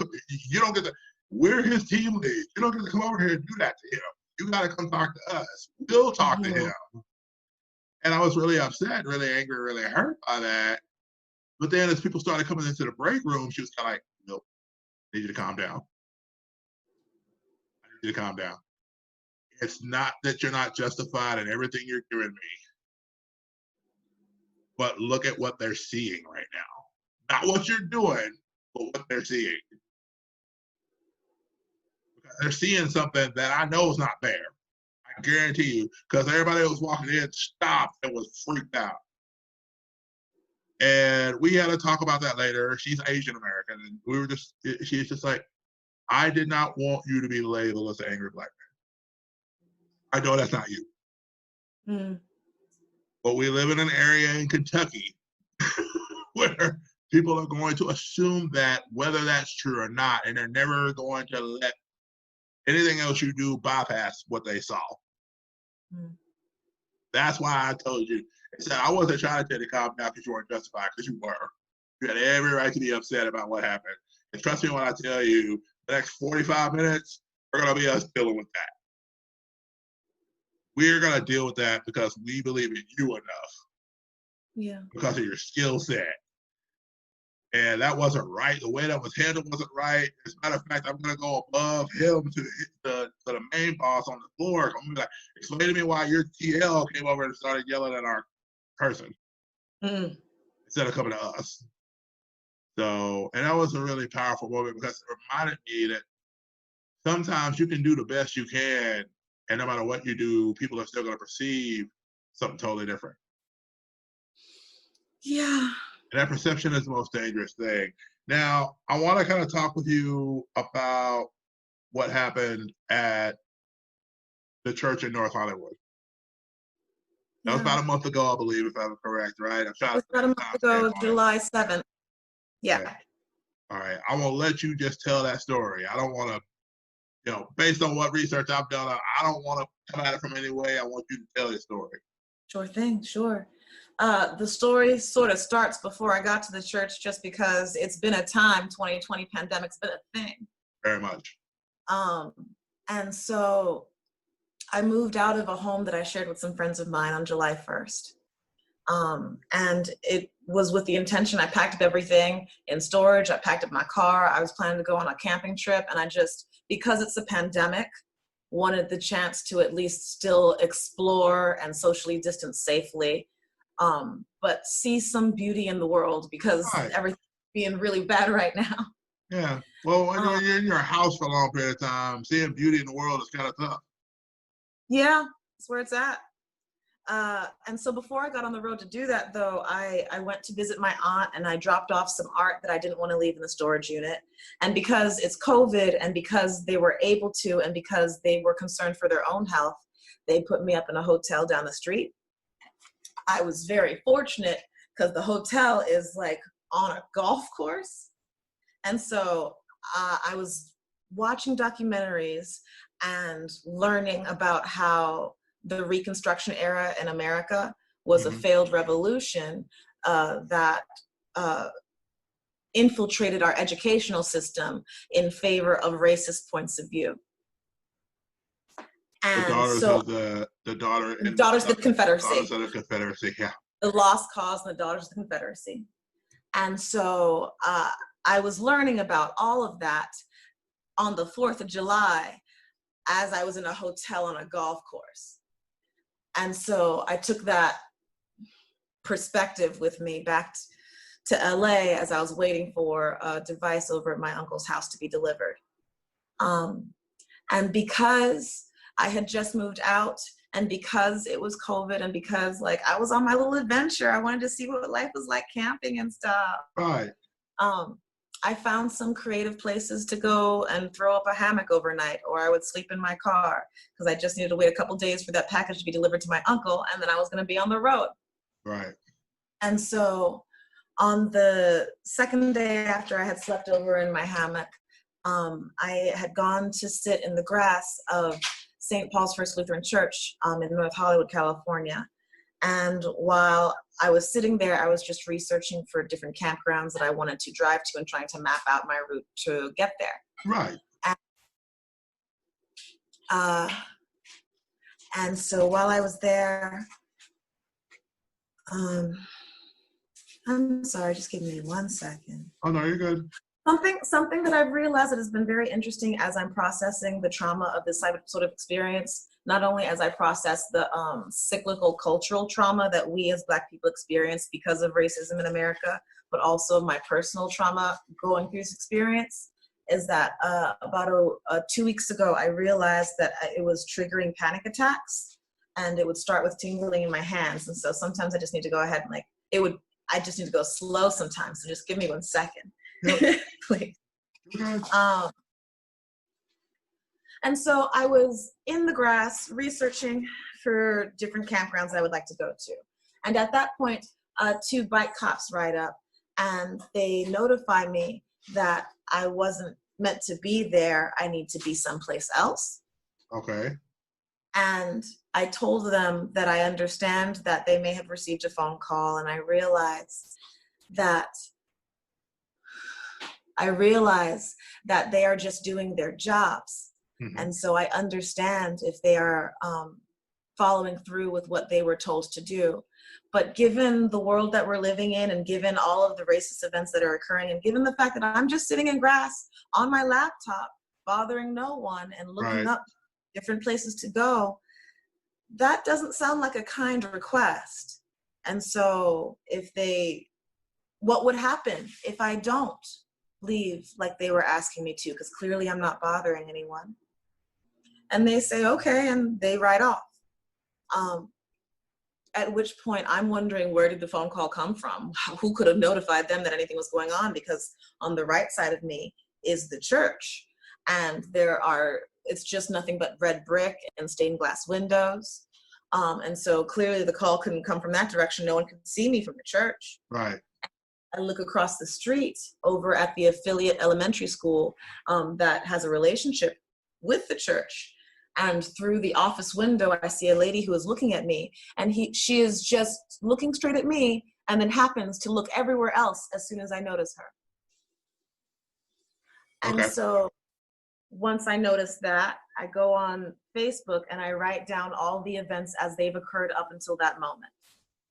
A: don't get to, we're his team lead. You don't get to come over here and do that to him. You got to come talk to us. We'll talk to him. And I was really upset, really angry, really hurt by that. But then as people started coming into the break room, she was kind of like, nope, I need you to calm down. I need you to calm down. It's not that you're not justified in everything you're giving me, but look at what they're seeing right now. Not what you're doing, but what they're seeing. Because they're seeing something that I know is not there. I guarantee you, because everybody that was walking in stopped and was freaked out. And we had to talk about that later. She's Asian American, and she's just like, I did not want you to be labeled as an angry Black man. I know that's not you. But we live in an area in Kentucky where people are going to assume that, whether that's true or not, and they're never going to let anything else you do bypass what they saw. That's why I told you. I said I wasn't trying to tell you to calm down because you weren't justified, because you were. You had every right to be upset about what happened. And trust me when I tell you, the next 45 minutes, we're going to be us dealing with that. We're going to deal with that because we believe in you enough.
B: Yeah. Because
A: of your skill set. And that wasn't right. The way that was handled wasn't right. As a matter of fact, I'm going to go above him to the main boss on the floor. I'm going to be like, explain to me why your TL came over and started yelling at our person instead of coming to us. So, and that was a really powerful moment because it reminded me that sometimes you can do the best you can, and no matter what you do, people are still going to perceive something totally different.
B: Yeah.
A: And that perception is the most dangerous thing. Now, I want to kind of talk with you about what happened at the church in North Hollywood. That was about a month ago, I believe, if I'm correct, right?
B: It was about a month ago, July 7th. Yeah.
A: Okay. All right. I will let you just tell that story. I don't want to based on what research I've done, I don't want to come at it from any way. I want you to tell your story.
B: Sure thing, sure. The story sort of starts before I got to the church, just because it's been a time. 2020 pandemic's been a thing.
A: Very much.
B: And so I moved out of a home that I shared with some friends of mine on July 1st. And it was with the intention, I packed up everything in storage, I packed up my car, I was planning to go on a camping trip, and I just, because it's a pandemic, wanted the chance to at least still explore and socially distance safely, but see some beauty in the world, because everything's being really bad right now.
A: Yeah, well, when you're in your house for a long period of time, seeing beauty in the world is kind of tough.
B: Yeah, that's where it's at. And so before I got on the road to do that, though, I went to visit my aunt, and I dropped off some art that I didn't want to leave in the storage unit. And because it's COVID, and because they were able to, and because they were concerned for their own health, they put me up in a hotel down the street. I was very fortunate because the hotel is like on a golf course. And so I was watching documentaries and learning about how the Reconstruction era in America was a failed revolution that infiltrated our educational system in favor of racist points of view. And
A: the daughters of the Confederacy. Daughters of the Confederacy, yeah.
B: The Lost Cause and the Daughters of the Confederacy. And so I was learning about all of that on the 4th of July as I was in a hotel on a golf course. And so I took that perspective with me back to LA as I was waiting for a device over at my uncle's house to be delivered. And because I had just moved out, and because it was COVID, and because like I was on my little adventure, I wanted to see what life was like camping and stuff.
A: Right.
B: I found some creative places to go and throw up a hammock overnight, or I would sleep in my car because I just needed to wait a couple days for that package to be delivered to my uncle, and then I was going to be on the road.
A: Right.
B: And so on the second day after I had slept over in my hammock, I had gone to sit in the grass of St. Paul's First Lutheran Church in North Hollywood, California. And while I was sitting there, I was just researching for different campgrounds that I wanted to drive to and trying to map out my route to get there.
A: Right.
B: And so while I was there, I'm sorry, just give me 1 second.
A: Oh, no, you're good.
B: Something that I've realized that has been very interesting as I'm processing the trauma of this sort of experience, not only as I process the cyclical cultural trauma that we as Black people experience because of racism in America, but also my personal trauma going through this experience, is that about 2 weeks ago, I realized that it was triggering panic attacks, and it would start with tingling in my hands. And so sometimes I just need to go ahead and I just need to go slow sometimes. So just give me 1 second. Yep. Please. And so I was in the grass researching for different campgrounds I would like to go to. And at that point, 2 bike cops ride up, and they notify me that I wasn't meant to be there. I need to be someplace else.
A: Okay.
B: And I told them that I understand that they may have received a phone call, and I realized that they are just doing their jobs. Mm-hmm. And so I understand if they are following through with what they were told to do. But given the world that we're living in, and given all of the racist events that are occurring, and given the fact that I'm just sitting in grass on my laptop, bothering no one and looking up different places to go, that doesn't sound like a kind request. And so what would happen if I don't leave like they were asking me to? Because clearly I'm not bothering anyone. And they say, okay, and they ride off. At which point I'm wondering, where did the phone call come from? Who could have notified them that anything was going on? Because on the right side of me is the church, and it's just nothing but red brick and stained glass windows. And so clearly the call couldn't come from that direction. No one could see me from the church.
A: Right.
B: I look across the street over at the affiliate elementary school that has a relationship with the church. And through the office window, I see a lady who is looking at me, and she is just looking straight at me and then happens to look everywhere else as soon as I notice her. And
A: Okay.
B: so once I notice that, I go on Facebook and I write down all the events as they've occurred up until that moment.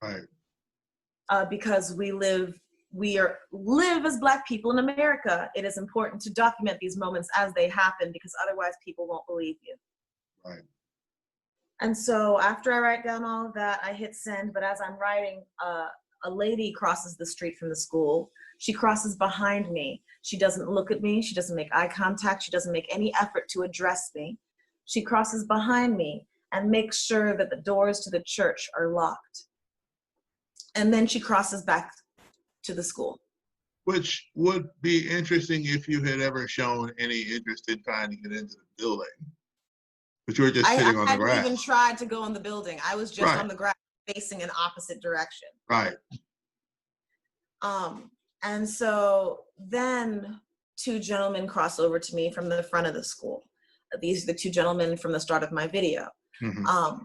A: Right.
B: Because we live as Black people in America, it is important to document these moments as they happen, because otherwise people won't believe you.
A: Right.
B: And so after I write down all of that, I hit send. But as I'm writing, a lady crosses the street from the school. She crosses behind me. She doesn't look at me. She doesn't make eye contact. She doesn't make any effort to address me. She crosses behind me and makes sure that the doors to the church are locked. And then she crosses back to the school.
A: Which would be interesting if you had ever shown any interest in trying to get into the building. But you were just sitting on the grass. I hadn't
B: even tried to go in the building. I was just
A: right.
B: on the grass facing an opposite direction.
A: Right.
B: And so then two gentlemen cross over to me from the front of the school. These are the two gentlemen from the start of my video.
A: Mm-hmm.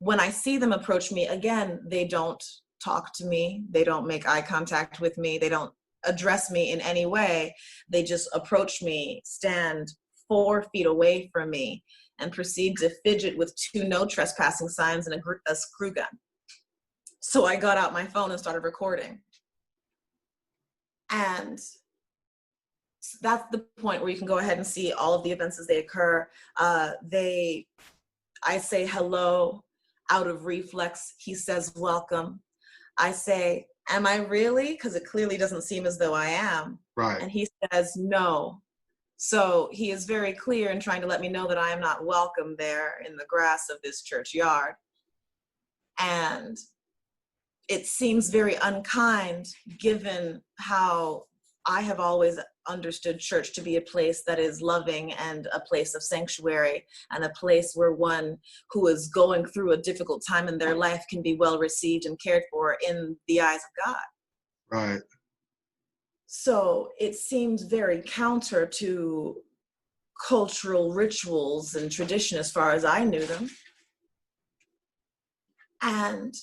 B: When I see them approach me, again, they don't talk to me. They don't make eye contact with me. They don't address me in any way. They just approach me, stand 4 feet away from me, and proceed to fidget with 2 no trespassing signs and a screw gun. So I got out my phone and started recording. And that's the point where you can go ahead and see all of the events as they occur. I say hello out of reflex. He says welcome. I say, am I really? Because it clearly doesn't seem as though I am.
A: Right.
B: And he says no. So he is very clear in trying to let me know that I am not welcome there in the grass of this churchyard. And it seems very unkind, given how I have always understood church to be a place that is loving and a place of sanctuary and a place where one who is going through a difficult time in their life can be well received and cared for in the eyes of God.
A: Right.
B: So it seems very counter to cultural rituals and tradition as far as I knew them. And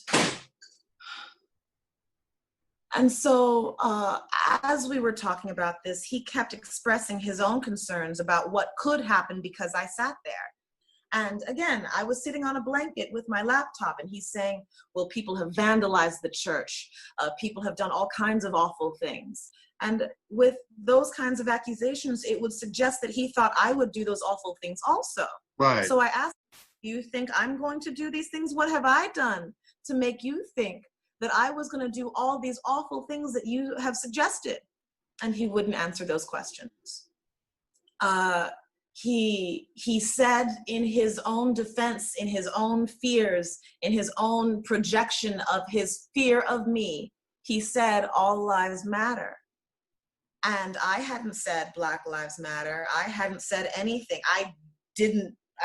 B: so as we were talking about this, he kept expressing his own concerns about what could happen because I sat there. And again, I was sitting on a blanket with my laptop, and he's saying, well, people have vandalized the church. People have done all kinds of awful things. And with those kinds of accusations, it would suggest that he thought I would do those awful things also.
A: Right.
B: So I asked, do you think I'm going to do these things? What have I done to make you think that I was going to do all these awful things that you have suggested? And he wouldn't answer those questions. He said in his own defense, in his own fears, in his own projection of his fear of me, he said, all lives matter. And I hadn't said Black Lives Matter. I hadn't said anything. I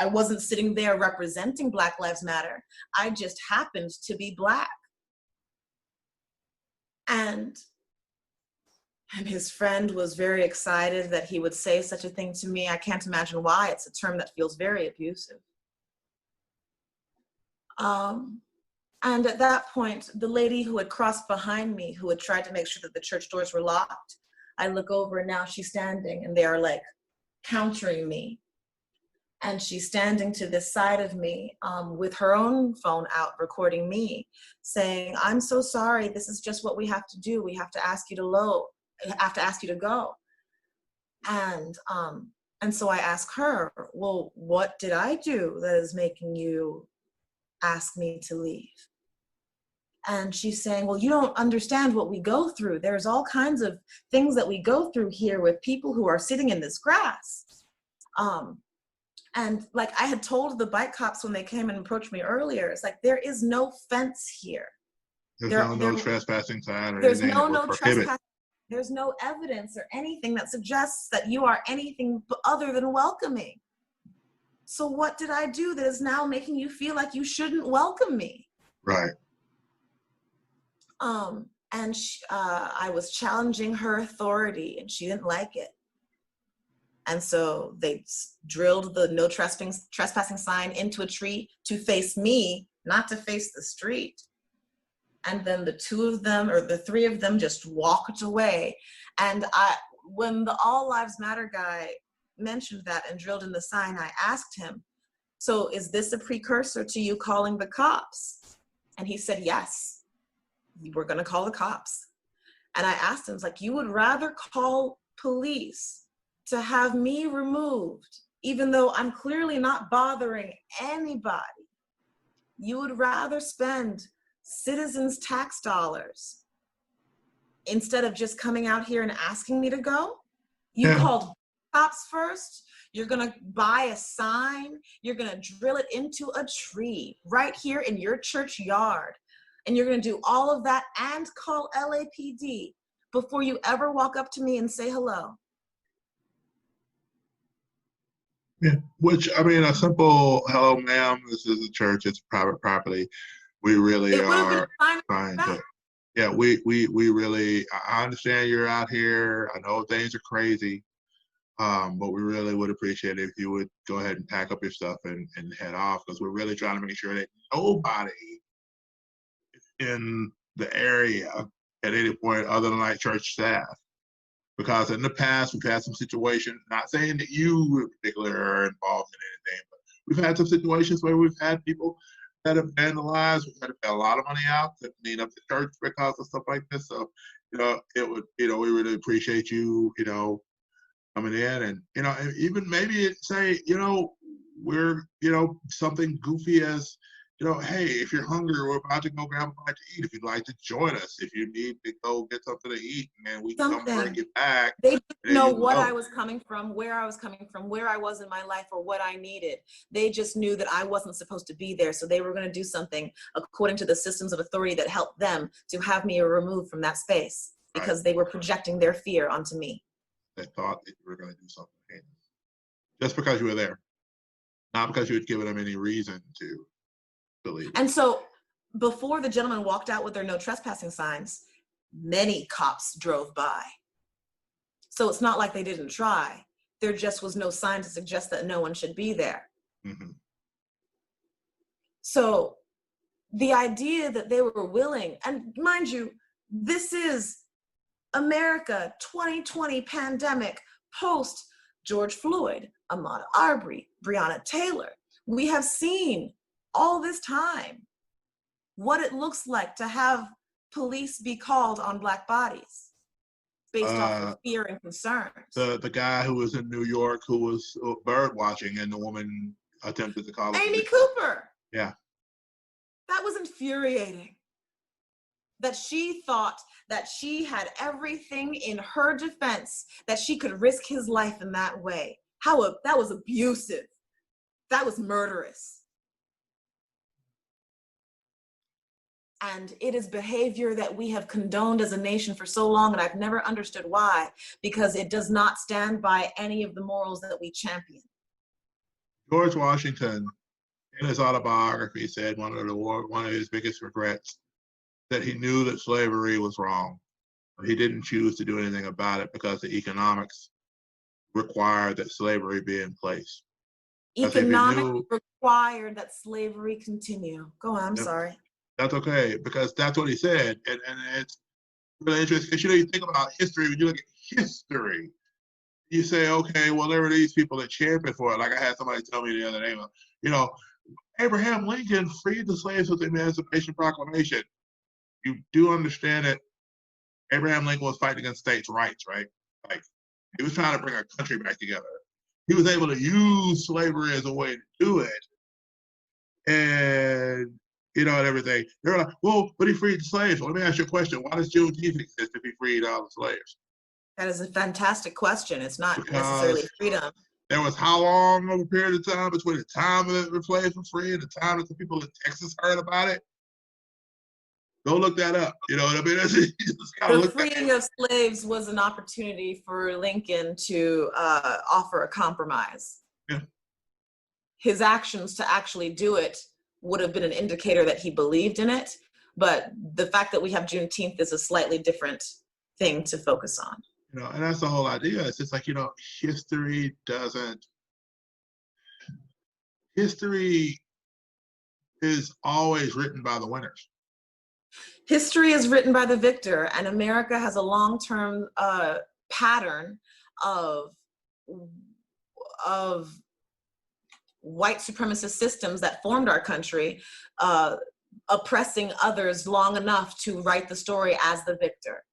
B: wasn't sitting there representing Black Lives Matter. I just happened to be Black. And his friend was very excited that he would say such a thing to me. I can't imagine why. It's a term that feels very abusive. And at that point, the lady who had crossed behind me, who had tried to make sure that the church doors were locked, I look over and now she's standing and they are like countering me. And she's standing to this side of me with her own phone out recording me, saying, I'm so sorry, this is just what we have to do. We have to ask you to go. And so I ask her, well, what did I do that is making you ask me to leave? And she's saying, well, you don't understand what we go through. There's all kinds of things that we go through here with people who are sitting in this grass. And like I had told the bike cops when they came and approached me earlier, it's like, there is no fence here.
A: There's no trespassing sign or
B: there's
A: anything.
B: No trespassing. There's no evidence or anything that suggests that you are anything other than welcoming. So what did I do that is now making you feel like you shouldn't welcome me?
A: Right.
B: I was challenging her authority and she didn't like it. And so they drilled the no trespassing sign into a tree to face me, not to face the street. And then the two of them, or the three of them, just walked away. And when the All Lives Matter guy mentioned that and drilled in the sign, I asked him, so is this a precursor to you calling the cops? And he said, yes, we're gonna call the cops. And I asked him, it's like, you would rather call police to have me removed, even though I'm clearly not bothering anybody. You would rather spend citizens' tax dollars instead of just coming out here and asking me to go? You called cops first. You're gonna buy a sign. You're gonna drill it into a tree right here in your church yard. And you're gonna do all of that and call LAPD before you ever walk up to me and say hello.
A: Yeah, which, I mean, a simple hello, ma'am, this is a church, it's private property. We really are trying to, yeah, we really, I understand you're out here. I know things are crazy, but we really would appreciate it if you would go ahead and pack up your stuff and head off, because we're really trying to make sure that nobody in the area at any point other than like church staff. Because in the past, we've had some situations, not saying that you in particular are involved in anything, but we've had some situations where we've had people that have vandalized. We've had to pay a lot of money out to clean up the church because of stuff like this. So, it would, we really appreciate you, coming in and, and even maybe say, we're, something goofy as, hey, if you're hungry, we're about to go grab a bite to eat. If you'd like to join us, if you need to go get something to eat, and we can come bring it back.
B: They didn't know what I was coming from, where I was coming from, where I was in my life, or what I needed. They just knew that I wasn't supposed to be there. So they were going to do something according to the systems of authority that helped them to have me removed from that space, because they were projecting their fear onto me.
A: They thought that you were going to do something heinous just because you were there, not because you had given them any reason to.
B: And so before the gentleman walked out with their no trespassing signs, many cops drove by. So it's not like they didn't try. There just was no sign to suggest that no one should be there.
A: Mm-hmm.
B: So the idea that they were willing, and mind you, this is America 2020 pandemic, post George Floyd, Ahmaud Arbery, Breonna Taylor. We have seen all this time what it looks like to have police be called on Black bodies based off of fear and concerns.
A: The guy who was in New York who was bird watching and the woman attempted to call him.
B: Amy Cooper.
A: Yeah.
B: That was infuriating. That she thought that she had everything in her defense, that she could risk his life in that way. That was abusive. That was murderous. And it is behavior that we have condoned as a nation for so long, and I've never understood why, because it does not stand by any of the morals that we champion.
A: George Washington, in his autobiography, said one of his biggest regrets, that he knew that slavery was wrong, but he didn't choose to do anything about it because the economics required that slavery be in place.
B: Economics required that slavery continue. Go on, I'm sorry.
A: That's okay, because that's what he said. And it's really interesting, because you think about history, when you look at history, you say, okay, well, there were these people that championed for it. Like I had somebody tell me the other day, Abraham Lincoln freed the slaves with the Emancipation Proclamation. You do understand that Abraham Lincoln was fighting against states' rights, right? Like, he was trying to bring our country back together. He was able to use slavery as a way to do it. And and everything. They were like, well, but he freed the slaves. Well, let me ask you a question. Why does Juneteenth exist if he freed all the slaves?
B: That is a fantastic question. It's not necessarily freedom.
A: There was how long of a period of time between the time that the slaves were free and the time that the people in Texas heard about it? Go look that up. You know what I mean?
B: The freeing of slaves was an opportunity for Lincoln to offer a compromise.
A: Yeah.
B: His actions to actually do it would have been an indicator that he believed in it. But the fact that we have Juneteenth is a slightly different thing to focus on.
A: And that's the whole idea. It's just like, history history is always written by the winners.
B: History is written by the victor, and America has a long-term pattern of white supremacist systems that formed our country, oppressing others long enough to write the story as the victor.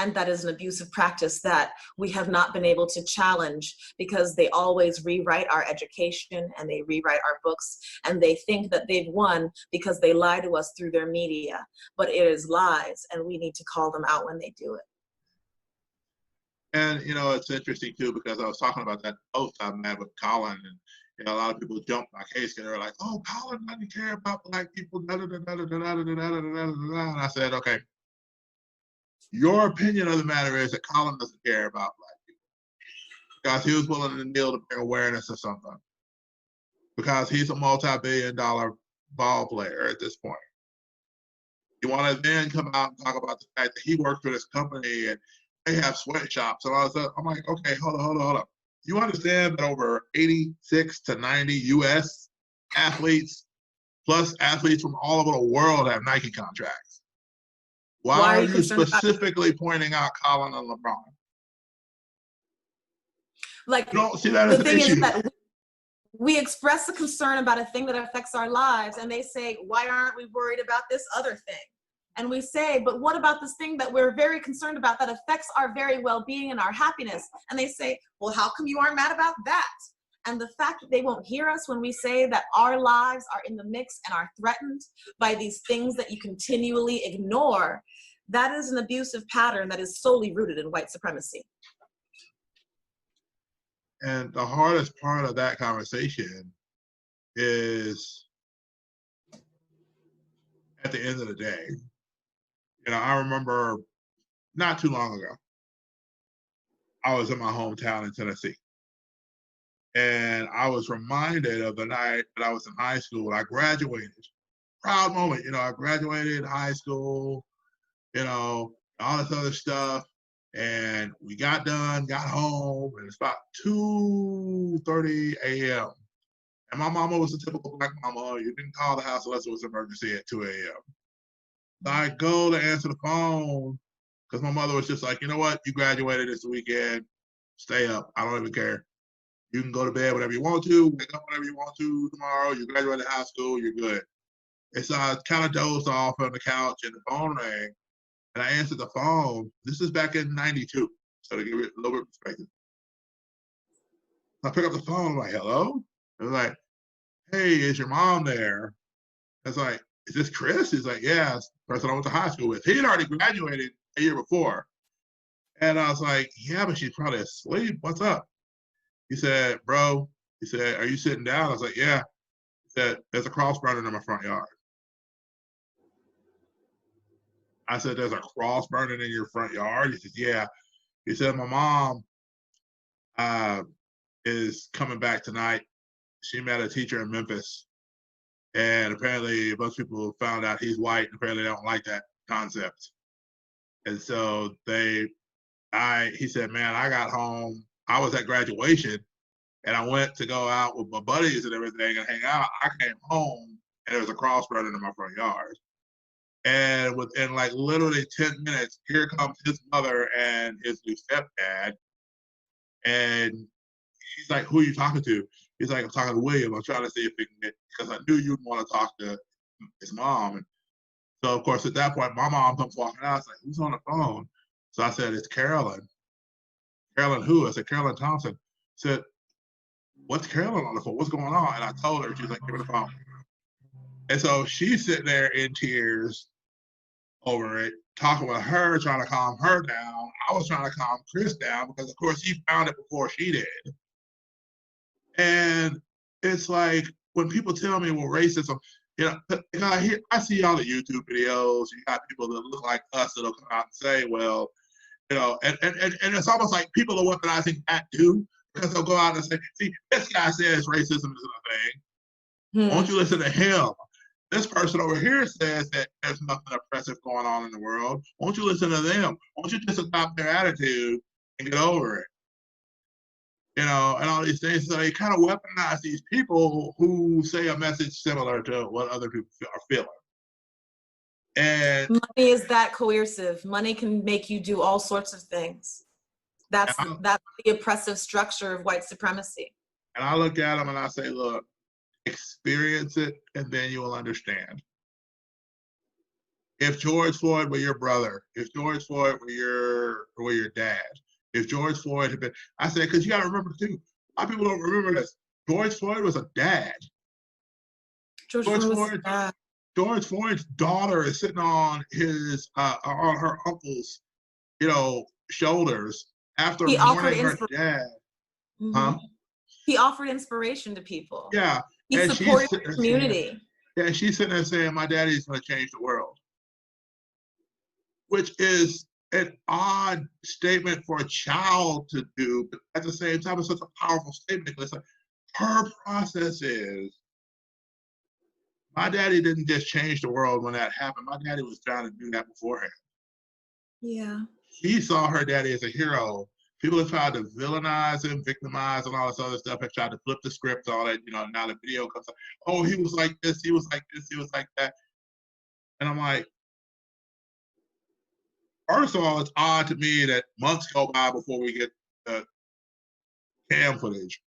B: And that is an abusive practice that we have not been able to challenge, because they always rewrite our education and they rewrite our books, and they think that they've won because they lie to us through their media. But it is lies, and we need to call them out when they do it.
A: And, it's interesting too, because I was talking about that post I made with Colin, and, a lot of people jumped my case and they were like, oh, Colin doesn't care about Black people, da da da da da da da da da da da. And I said, okay, your opinion of the matter is that Colin doesn't care about Black people because he was willing to kneel to bring awareness of something, because he's a multi-billion-dollar ball player at this point. You want to then come out and talk about the fact that he works for this company and they have sweatshops and all this stuff. I'm like, okay, hold on. You understand that over 86 to 90 U.S. athletes, plus athletes from all over the world, have Nike contracts? Why are you specifically pointing out Colin and LeBron?
B: Like,
A: you don't see that as an issue.
B: We express a concern about a thing that affects our lives, and they say, why aren't we worried about this other thing? And we say, but what about this thing that we're very concerned about that affects our very well-being and our happiness? And they say, well, how come you aren't mad about that? And the fact that they won't hear us when we say that our lives are in the mix and are threatened by these things that you continually ignore, that is an abusive pattern that is solely rooted in white supremacy.
A: And the hardest part of that conversation is, at the end of the day, I remember not too long ago, I was in my hometown in Tennessee. And I was reminded of the night that I was in high school. I graduated. Proud moment. I graduated high school, all this other stuff. And we got done, got home, and it's about 2:30 a.m. And my mama was a typical Black mama. You didn't call the house unless it was an emergency at 2 a.m. I go to answer the phone because my mother was just like, you know what? You graduated this weekend. Stay up. I don't even care. You can go to bed whenever you want to, wake up whenever you want to tomorrow. You graduated high school, you're good. And so I kind of dozed off on the couch and the phone rang. And I answered the phone. This is back in 92. So to give it a little bit of perspective. I pick up the phone, I'm like, hello? I was like, hey, is your mom there? I was like, is this Chris? He's like, yeah, it's the person I went to high school with. He had already graduated a year before. And I was like, yeah, but she's probably asleep. What's up? He said, bro, he said, are you sitting down? I was like, yeah. He said, there's a cross burning in my front yard. I said, there's a cross burning in your front yard? He said, yeah. He said, my mom is coming back tonight. She met a teacher in Memphis. And apparently a bunch of people found out he's white, and apparently they don't like that concept. And so he said, man, I got home. I was at graduation and I went to go out with my buddies and everything and hang out. I came home and there was a cross burning in my front yard. And within like literally 10 minutes, here comes his mother and his new stepdad. And he's like, who are you talking to? He's like, I'm talking to William. I'm trying to see if we can get, because I knew you'd want to talk to his mom. And so, of course, at that point, my mom comes walking out. I was like, who's on the phone? So I said, it's Carolyn. Carolyn who? I said, Carolyn Thompson. I said, what's Carolyn on the phone? What's going on? And I told her, she's like, give me the phone. And so she's sitting there in tears over it, talking with her, trying to calm her down. I was trying to calm Chris down because, of course, he found it before she did. And it's like, when people tell me, well, racism, I see all the YouTube videos. You got people that look like us that'll come out and say, well, and it's almost like people are weaponizing that too, because they'll go out and say, see, this guy says racism isn't a thing. Won't you listen to him? This person over here says that there's nothing oppressive going on in the world. Won't you listen to them? Won't you just adopt their attitude? and get over it. You know, and all these things. So they kind of weaponize these people who say a message similar to what other people are feeling. And
B: money is that coercive. Money can make you do all sorts of things. That's the oppressive structure of white supremacy.
A: And I look at them and I say, look, experience it, and then you will understand. If George Floyd were your brother, if George Floyd were your dad, if George Floyd had been, I said, because you got to remember too, a lot of people don't remember this. George Floyd was a dad. George Floyd's daughter is sitting on on her uncle's, shoulders after mourning her dad.
B: Mm-hmm. Huh? He offered inspiration to people.
A: Yeah.
B: He supported the community.
A: Yeah, she's sitting there saying, my daddy's going to change the world. Which is an odd statement for a child to do, but at the same time, it's such a powerful statement. It's like, her process is, my daddy didn't just change the world when that happened. My daddy was trying to do that beforehand.
B: Yeah.
A: He saw her daddy as a hero. People have tried to villainize him, victimize, and all this other stuff, have tried to flip the script, all that, now the video comes up, oh, he was like this, he was like this, he was like that. And I'm like, first of all, it's odd to me that months go by before we get the cam footage.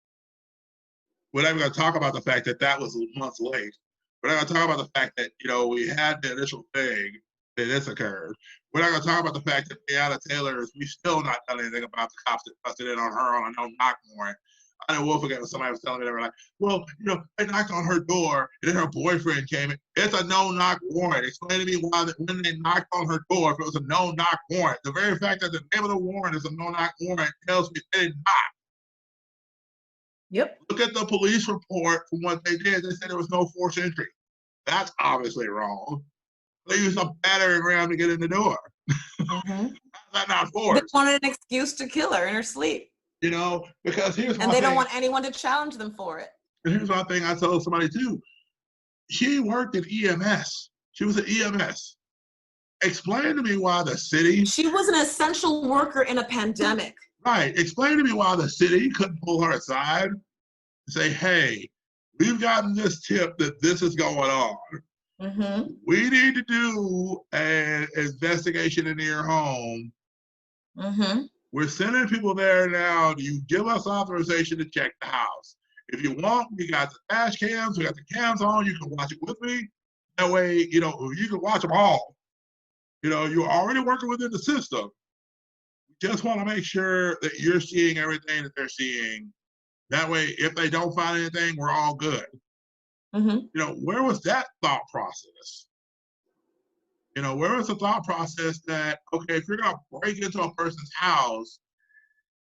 A: We're not even going to talk about the fact that that was months late. We're not going to talk about the fact that, we had the initial thing that this occurred. We're not going to talk about the fact that Breonna Taylor, we still not done anything about the cops that busted in on her on a no-knock warrant. I will forget when somebody was telling me, they were like, well, they knocked on her door and then her boyfriend came in. It's a no-knock warrant. Explain to me why when they knocked on her door, if it was a no-knock warrant. The very fact that the name of the warrant is a no-knock warrant tells me they did not.
B: Yep.
A: Look at the police report from what they did. They said there was no forced entry. That's obviously wrong. They used a battering ram to get in the door. Mm-hmm. That's not forced.
B: They wanted an excuse to kill her in her sleep.
A: Because here's my
B: thing. And they don't want anyone to challenge them for it.
A: And here's one thing I told somebody too. She worked at EMS. She was at EMS. Explain to me why the city.
B: She was an essential worker in a pandemic.
A: Right. Explain to me why the city couldn't pull her aside and say, hey, we've gotten this tip that this is going on. Mm-hmm. We need to do an investigation into your home. Mm-hmm. We're sending people there now. Do you give us authorization to check the house? If you want, we got the dash cams. We got the cams on. You can watch it with me. That way, you can watch them all. You're already working within the system. We just want to make sure that you're seeing everything that they're seeing. That way, if they don't find anything, we're all good. Mm-hmm. Where was that thought process? Where was the thought process that, okay, if you're going to break into a person's house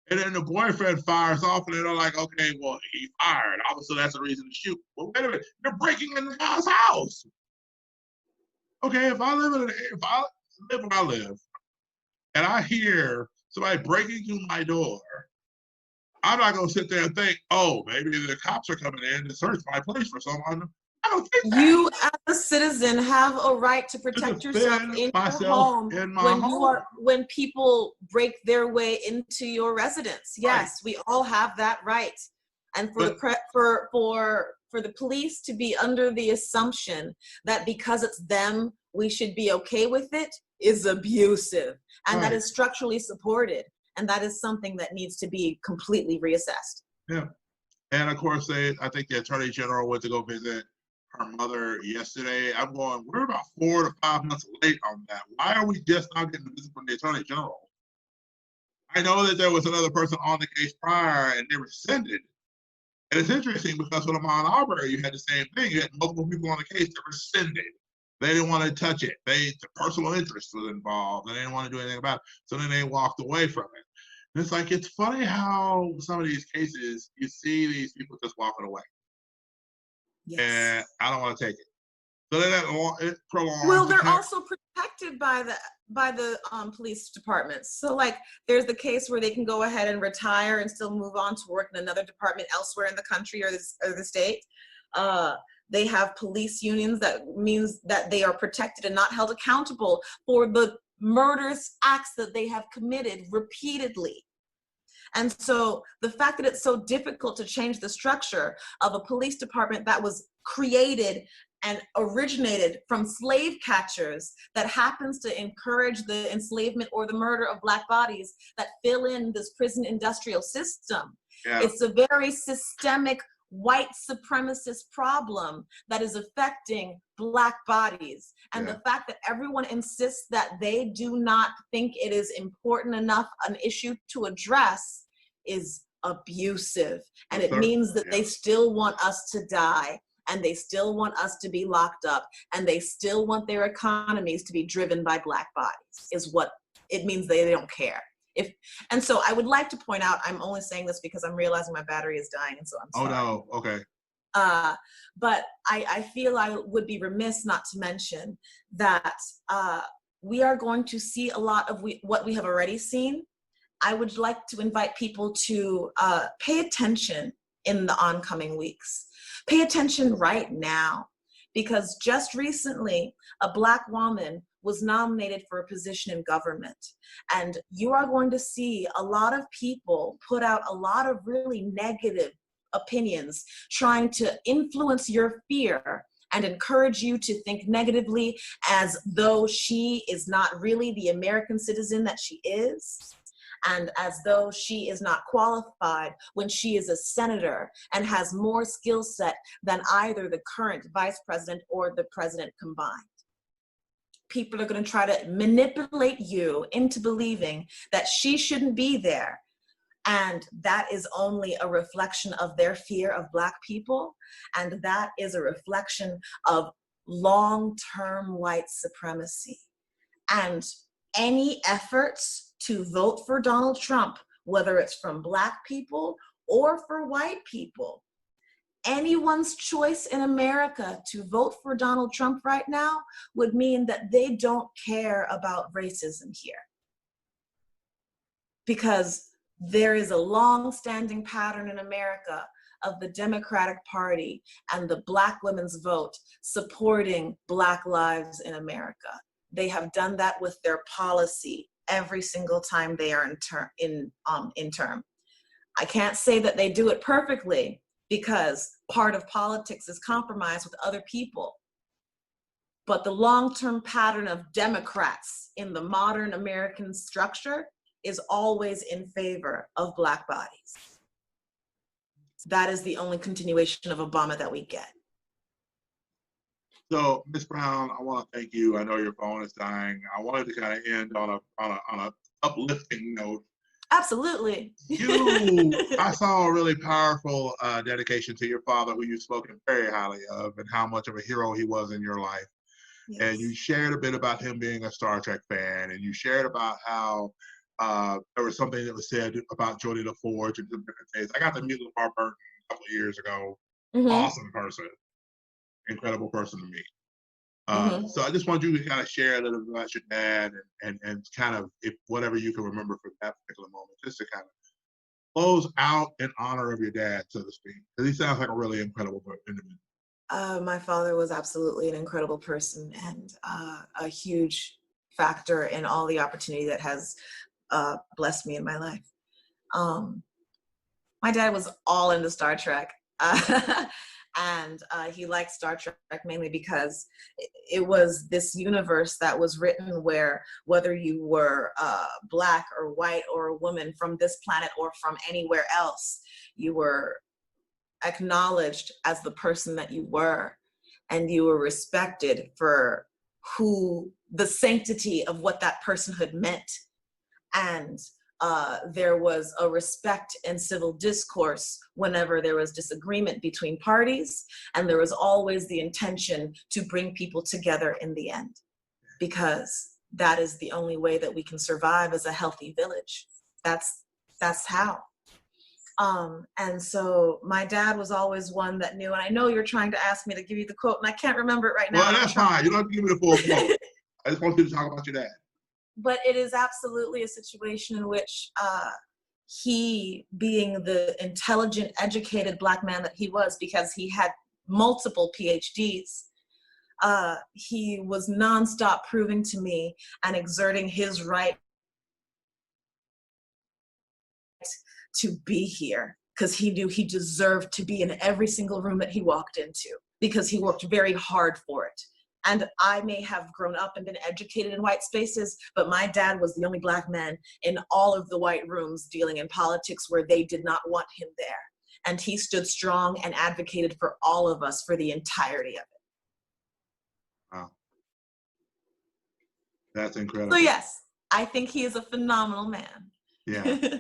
A: and then the boyfriend fires off and they're like, okay, well, he fired. Obviously, that's a reason to shoot. Well, wait a minute. You're breaking into the guy's house. Okay, if I live where I live and I hear somebody breaking through my door, I'm not going to sit there and think, oh, maybe the cops are coming in to search my place for someone. I don't think that.
B: You, as a citizen, have a right to protect yourself in your home when people break their way into your residence. Yes, right. We all have that right. And for the police to be under the assumption that because it's them, we should be okay with it is abusive, and that is structurally supported. And that is something that needs to be completely reassessed.
A: Yeah. And of course, I think the Attorney General went to go visit her mother yesterday. I'm going, we're about 4 to 5 months late on that. Why are we just not getting a visit from the Attorney General? I know that there was another person on the case prior and they rescinded. And it's interesting because with Ahmaud Arbery, you had the same thing. You had multiple people on the case that rescinded. They didn't want to touch it. The personal interest was involved, and they didn't want to do anything about it. So then they walked away from it. And it's like, it's funny how some of these cases, you see these people just walking away. Yes. And I don't want to take it. So then it prolongs.
B: Well, they're also protected by the police departments. So like, there's the case where they can go ahead and retire and still move on to work in another department elsewhere in the country or the state. They have police unions. That means that they are protected and not held accountable for the murderous acts that they have committed repeatedly. And so the fact that it's so difficult to change the structure of a police department that was created and originated from slave catchers that happens to encourage the enslavement or the murder of Black bodies that fill in this prison industrial system.
A: Yeah.
B: It's a very systemic white supremacist problem that is affecting Black bodies. And the fact that everyone insists that they do not think it is important enough an issue to address is abusive. And it means that they still want us to die, and they still want us to be locked up, and they still want their economies to be driven by Black bodies, is what it means. They don't care. And so I would like to point out, I'm only saying this because I'm realizing my battery is dying, and so I'm sorry.
A: Oh no, okay.
B: But I feel I would be remiss not to mention that we are going to see a lot of what we have already seen. I would like to invite people to pay attention in the oncoming weeks. Pay attention right now, because just recently, a Black woman was nominated for a position in government. And you are going to see a lot of people put out a lot of really negative opinions, trying to influence your fear and encourage you to think negatively, as though she is not really the American citizen that she is, and as though she is not qualified when she is a senator and has more skill set than either the current vice president or the president combined. People are going to try to manipulate you into believing that she shouldn't be there. And that is only a reflection of their fear of Black people. And that is a reflection of long-term white supremacy. And any efforts to vote for Donald Trump, whether it's from Black people or for white people, anyone's choice in America to vote for Donald Trump right now would mean that they don't care about racism here. Because there is a long-standing pattern in America of the Democratic Party and the Black women's vote supporting Black lives in America. They have done that with their policy every single time they are in term. I can't say that they do it perfectly, because part of politics is compromise with other people. But the long-term pattern of Democrats in the modern American structure is always in favor of Black bodies. That is the only continuation of Obama that we get.
A: So, Ms. Brown, I want to thank you. I know your phone is dying. I wanted to kind of end on a uplifting note.
B: Absolutely.
A: I saw a really powerful dedication to your father, who you've spoken very highly of, and how much of a hero he was in your life. Yes. And you shared a bit about him being a Star Trek fan, and you shared about how there was something that was said about Geordie LaForge and different things. I got to meet LeVar Burton a couple of years ago. Mm-hmm. Awesome person, incredible person to meet. So I just want you to kind of share a little bit about your dad, and kind of, if whatever you can remember from that particular moment, just to kind of close out in honor of your dad, so to speak, because he sounds like a really incredible individual.
B: My father was absolutely an incredible person, and a huge factor in all the opportunity that has blessed me in my life. My dad was all into Star Trek. And he liked Star Trek mainly because it was this universe that was written where, whether you were Black or white or a woman from this planet or from anywhere else, you were acknowledged as the person that you were, and you were respected for the sanctity of what that personhood meant. And there was a respect and civil discourse whenever there was disagreement between parties, and there was always the intention to bring people together in the end, because that is the only way that we can survive as a healthy village. That's how. And so my dad was always one that knew, and I know you're trying to ask me to give you the quote, and I can't remember it right now.
A: Well, that's fine. You don't have to give me the full quote. I just want you to talk about your dad.
B: But it is absolutely a situation in which he, being the intelligent, educated Black man that he was, because he had multiple PhDs, he was nonstop proving to me and exerting his right to be here because he knew he deserved to be in every single room that he walked into because he worked very hard for it. And I may have grown up and been educated in white spaces, but my dad was the only Black man in all of the white rooms dealing in politics where they did not want him there. And he stood strong and advocated for all of us for the entirety of it.
A: Wow. That's incredible.
B: So yes, I think he is a phenomenal man.
A: Yeah,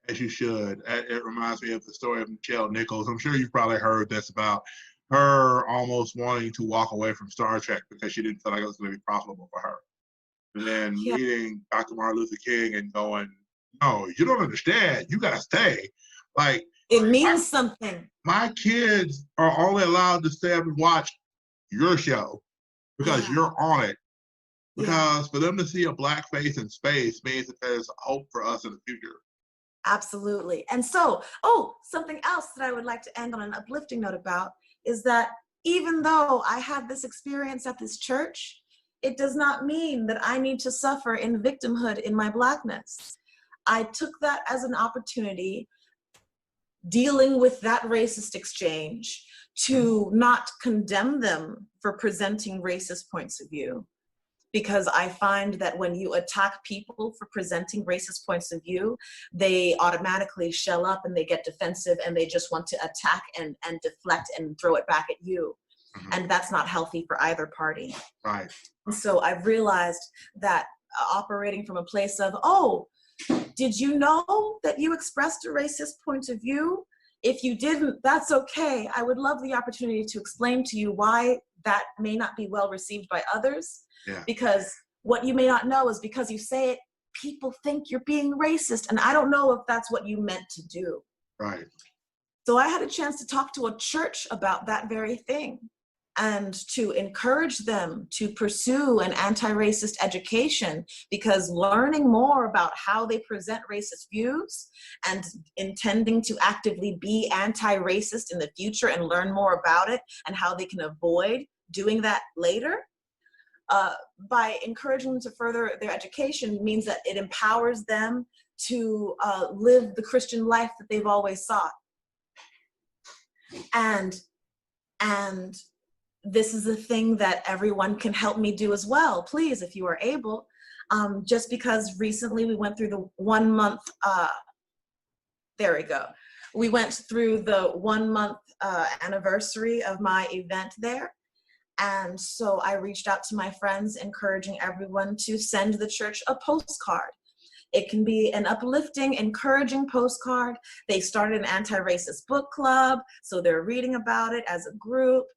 A: as you should. It reminds me of the story of Michelle Nichols. I'm sure you've probably heard this about her almost wanting to walk away from Star Trek because she didn't feel like it was going to be profitable for her. And then meeting Dr. Martin Luther King and going, no, you don't understand. You got to stay. Like,
B: it means something.
A: My kids are only allowed to stay up and watch your show because you're on it. Because for them to see a Black face in space means that there's hope for us in the future.
B: Absolutely. And so, something else that I would like to end on an uplifting note about is that even though I had this experience at this church, it does not mean that I need to suffer in victimhood in my Blackness. I took that as an opportunity, dealing with that racist exchange, to not condemn them for presenting racist points of view. Because I find that when you attack people for presenting racist points of view, they automatically shell up and they get defensive and they just want to attack and deflect and throw it back at you. Mm-hmm. And that's not healthy for either party.
A: Right.
B: And so I've realized that operating from a place of, did you know that you expressed a racist point of view? If you didn't, that's okay. I would love the opportunity to explain to you why that may not be well received by others.
A: Yeah.
B: Because what you may not know is because you say it, people think you're being racist. And I don't know if that's what you meant to do.
A: Right.
B: So I had a chance to talk to a church about that very thing and to encourage them to pursue an anti-racist education, because learning more about how they present racist views and intending to actively be anti-racist in the future and learn more about it and how they can avoid doing that later, by encouraging them to further their education means that it empowers them to live the Christian life that they've always sought. And this is a thing that everyone can help me do as well. Please, if you are able, just because recently we went through the 1 month, we went through the 1 month anniversary of my event there. And so I reached out to my friends, encouraging everyone to send the church a postcard. It can be an uplifting, encouraging postcard. They started an anti-racist book club, so they're reading about it as a group.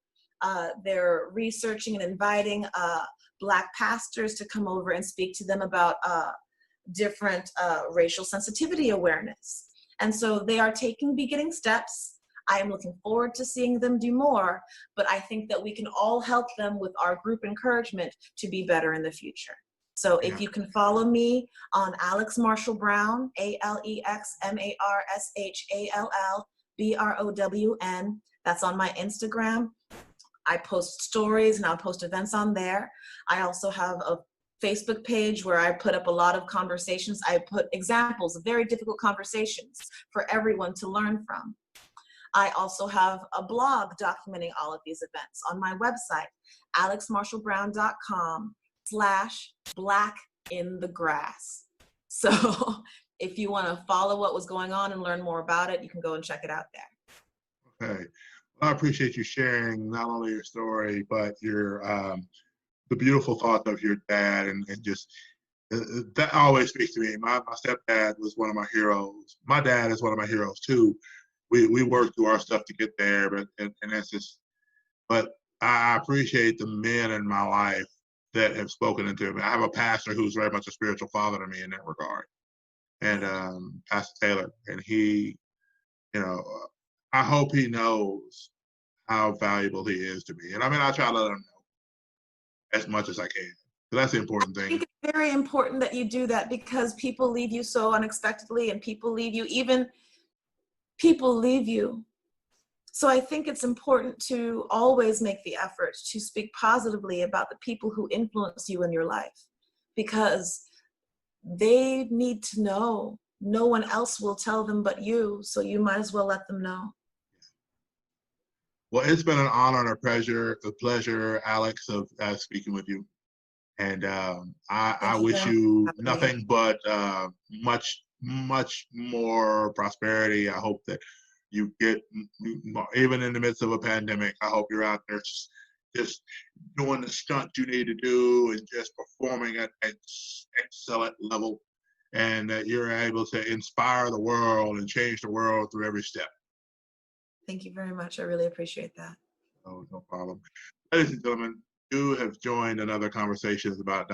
B: They're researching and inviting Black pastors to come over and speak to them about different racial sensitivity awareness. And so they are beginning steps. I am looking forward to seeing them do more, but I think that we can all help them with our group encouragement to be better in the future. So if you can follow me on Alex Marshall Brown, AlexMarshallBrown, that's on my Instagram. I post stories and I'll post events on there. I also have a Facebook page where I put up a lot of conversations. I put examples of very difficult conversations for everyone to learn from. I also have a blog documenting all of these events on my website, alexmarshallbrown.com/blackinthegrass. So if you want to follow what was going on and learn more about it, you can go and check it out there.
A: Okay. Well, I appreciate you sharing not only your story, but your the beautiful thoughts of your dad, and just that always speaks to me. My stepdad was one of my heroes. My dad is one of my heroes too. We worked through our stuff to get there, but that's just. But I appreciate the men in my life that have spoken into me. I have a pastor who's very much a spiritual father to me in that regard, and Pastor Taylor, and he, I hope he knows how valuable he is to me. And I mean, I try to let him know as much as I can. So that's the important thing.
B: I think it's very important that you do that, because people leave you so unexpectedly, and people leave you. So I think it's important to always make the effort to speak positively about the people who influence you in your life, because they need to know no one else will tell them but you, so you might as well let them know.
A: Well, it's been an honor and a pleasure, Alex, of speaking with you. And I
B: Thank you
A: wish
B: very much
A: you
B: for having me.
A: nothing but much more prosperity. I hope that you get, even in the midst of a pandemic, I hope you're out there just doing the stunt you need to do and just performing at an excellent level, and that you're able to inspire the world and change the world through every step.
B: Thank you very much. I really appreciate that.
A: Oh, no problem. Ladies and gentlemen, you have joined another Conversations about ...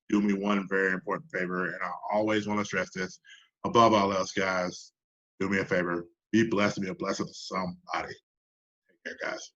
A: Do me one very important favor, and I always want to stress this. Above all else, guys, do me a favor. Be blessed and be a blessing to somebody. Take care, guys.